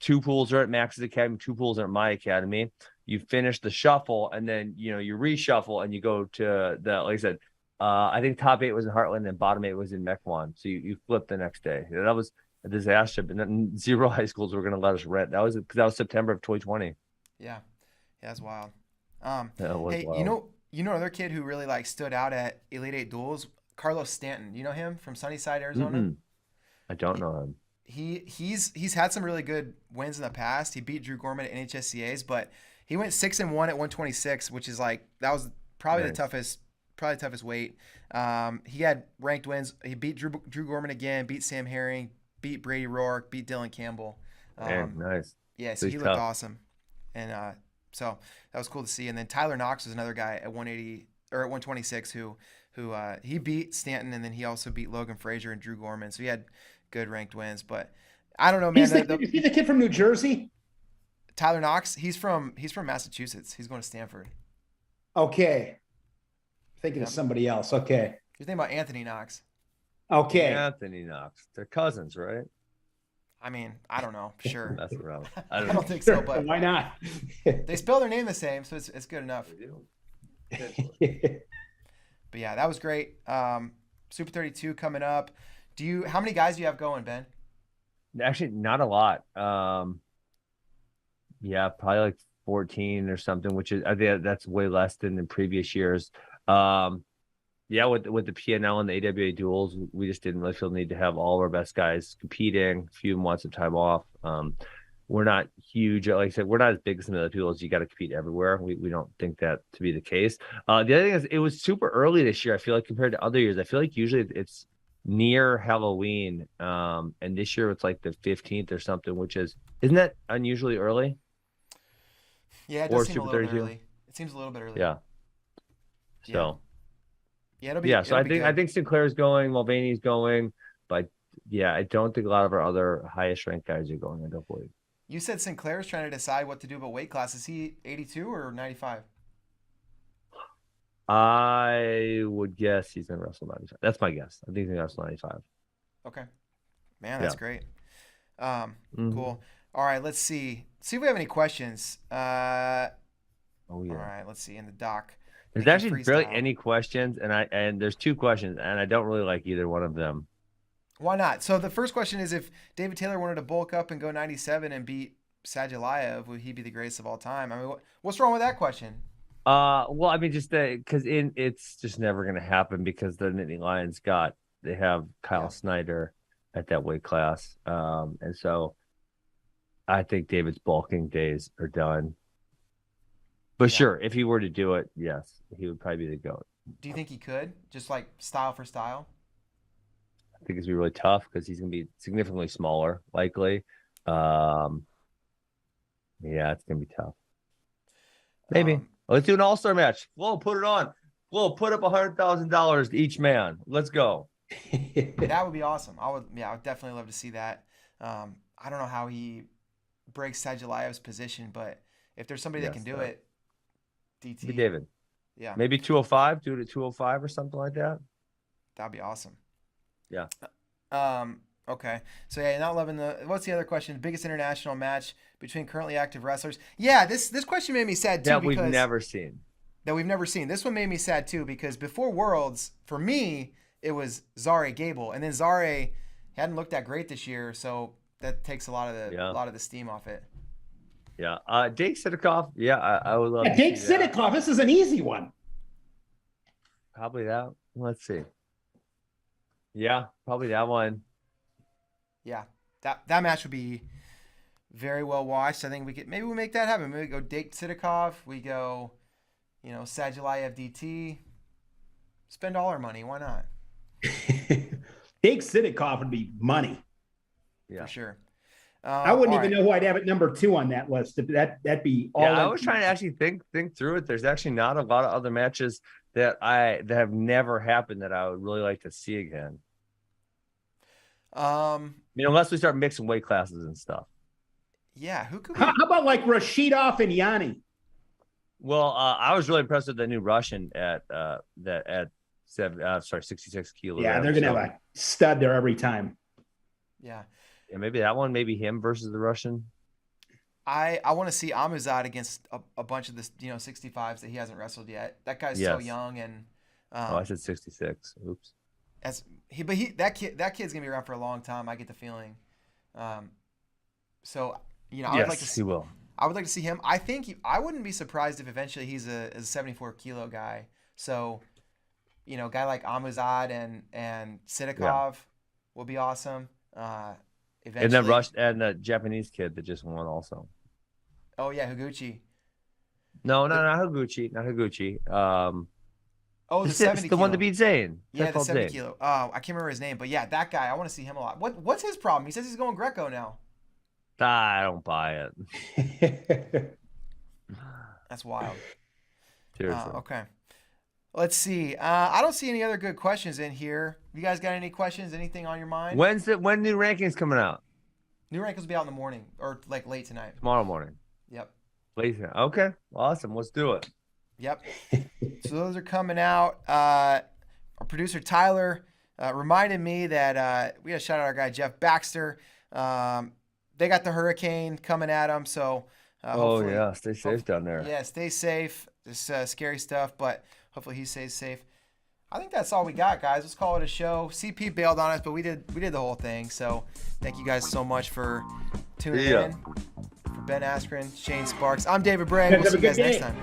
2 pools are at Max's Academy, 2 pools are at my academy. You finish the shuffle and then, you reshuffle and you go to like I said, I think top 8 was in Heartland and bottom 8 was in Mequon. So you flipped the next day. That was a disaster. But then 0 high schools were going to let us rent. That was September of 2020. Yeah, that's wild. That was Hey, wild. another kid who really like stood out at Elite Eight duels, Carlos Stanton. You know him from Sunnyside, Arizona? Mm-mm. I don't know him. He's had some really good wins in the past. He beat Drew Gorman at NHSCA's, but he went 6-1 at 126, which is like that was probably Nice. the toughest weight. He had ranked wins. He beat Drew Gorman again, beat Sam Herring, beat Brady Rourke, beat Dylan Campbell. Man, nice. Yeah, so So he he's looked tough. awesome, and so that was cool to see. And then Tyler Knox was another guy at 180 or at 126 who he beat Stanton, and then he also beat Logan Frazier and Drew Gorman. So he had good ranked wins. But I don't know, man. Is he the kid from New Jersey? Tyler Knox, he's from Massachusetts. He's going to Stanford. Okay. Thinking of somebody else. Okay. You're thinking about Anthony Knox. Okay. Anthony Knox. They're cousins, right? I mean, I don't know. Sure. That's around. I don't don't know. think so, but Why not? they spell their name the same, so it's good enough. But yeah, that was great. Super 32 coming up. How many guys do you have going, Ben? Actually, not a lot. Yeah, probably like 14 or something, which is I think that's way less than in previous years. Yeah, with the PNL and the AWA duels, we just didn't really feel the need to have all of our best guys competing. A few months of time off. We're not huge. Like I said, we're not as big as some of the duels. You got to compete everywhere. We don't think that to be the case. The other thing is it was super early this year. I feel like compared to other years, I feel like usually it's near Halloween. And this year it's like the 15th or something, which isn't that unusually early? Yeah, it Or does seem a Super little bit 32? early. It seems a little bit early. Yeah. So Yeah, it'll be. yeah, so it'll be I good. think Sinclair's going, Mulvaney's going, but yeah, I don't think a lot of our other highest ranked guys are going. I don't believe. You said Sinclair's trying to decide what to do about weight class. Is he 82 or 95? I would guess he's gonna wrestle 95. That's my guess. I think he's gonna wrestle 95. Okay. Man, that's Yeah. great. Mhm. Cool. All right, let's see. See if we have any questions. Oh yeah. All right, let's see in the doc. There's Making actually barely freestyle. any questions, and there's 2 questions, and I don't really like either one of them. Why not? So the first question is if David Taylor wanted to bulk up and go 97 and beat Sadulayev, would he be the greatest of all time? I mean, what's wrong with that question? Well, I mean, just because it's just never gonna happen because the Nittany Lions they have Kyle Yeah. Snyder at that weight class, and so I think David's bulking days are done. But Yeah. sure, if he were to do it, yes, he would probably be the GOAT. Do you think he could? Just like style for style? I think it's gonna be really tough because he's gonna be significantly smaller, likely. Um, yeah, it's gonna be tough. Maybe. Um, Let's do an all-star match. Flo, put it on. Flo, put up $100,000 to each man. Let's go. That would be awesome. I would definitely love to see that. I don't know how he breaks Sadulayev's position, but if there's somebody that Yes, can do that- it, DT. Be David. Yeah, Maybe 205. Do it at 205 or something like that. that'd be awesome. Yeah. Okay. So yeah, you're not loving what's the other question? Biggest international match between currently active wrestlers? Yeah, this question made me sad too That we've because never seen. that we've never seen. This one made me sad too because before Worlds, for me, it was Zare Gable, and then Zare hadn't looked that great this year, so that takes a lot of the steam off it. Yeah. Dake Sidikoff. Yeah, I would love Yeah, to Dake see that. Sidikoff. This is an easy one. Probably that. Let's see. Yeah, probably that one. Yeah, that match would be very well watched. I think we make that happen. Maybe we go Dake Sidikoff. We go, Sadulayev DT. Spend all our money. Why not? Dake Sidikoff would be money. Yeah. For sure. I wouldn't all even right. know who I'd have at number 2 on that list. That'd be all. Yeah, I was trying to actually think through it. There's actually not a lot of other matches that have never happened that I would really like to see again. Unless we start mixing weight classes and stuff. Yeah, who could we? How about like Rashidov and Yanni? Well, I was really impressed with the new Russian at 66 kilograms. Yeah, they're gonna have a stud there every time. Yeah. Yeah, maybe that one, maybe him versus the Russian. I want to see Amuzad against a bunch of the 65s that he hasn't wrestled yet. That guy's so Yes. young, and I said 66. Oops. That kid's gonna be around for a long time. I get the feeling. So I Yes, would like to see, he will. I would like to see him. I think I wouldn't be surprised if eventually he's a 74 kilo guy. So, a guy like Amuzad and Sidakov will be awesome. Eventually. And then Rush and the Japanese kid that just won also. Oh yeah, Higuchi. No, not Higuchi. Not Higuchi. The 70 the kilo. one to beat Zayn. Yeah, the 70 Zayn. kilo. I can't remember his name, but yeah, that guy. I want to see him a lot. What's his problem? He says he's going Greco now. I don't buy it. That's wild. Seriously. Okay. Let's see. I don't see any other good questions in here. You guys got any questions? Anything on your mind? When new rankings coming out? New rankings will be out in the morning or like late tonight. Tomorrow morning. Yep. Late tonight. Okay. Awesome. Let's do it. Yep. So those are coming out. Our producer Tyler reminded me that we got to shout out our guy Jeff Baxter. They got the hurricane coming at them, so stay safe down there. Yeah, stay safe. This scary stuff, but hopefully he stays safe. I think that's all we got, guys. Let's call it a show. CP bailed on us, but we did the whole thing. So thank you guys so much for tuning in. For Ben Askren, Shane Sparks, I'm David Bray. We'll see you guys next time.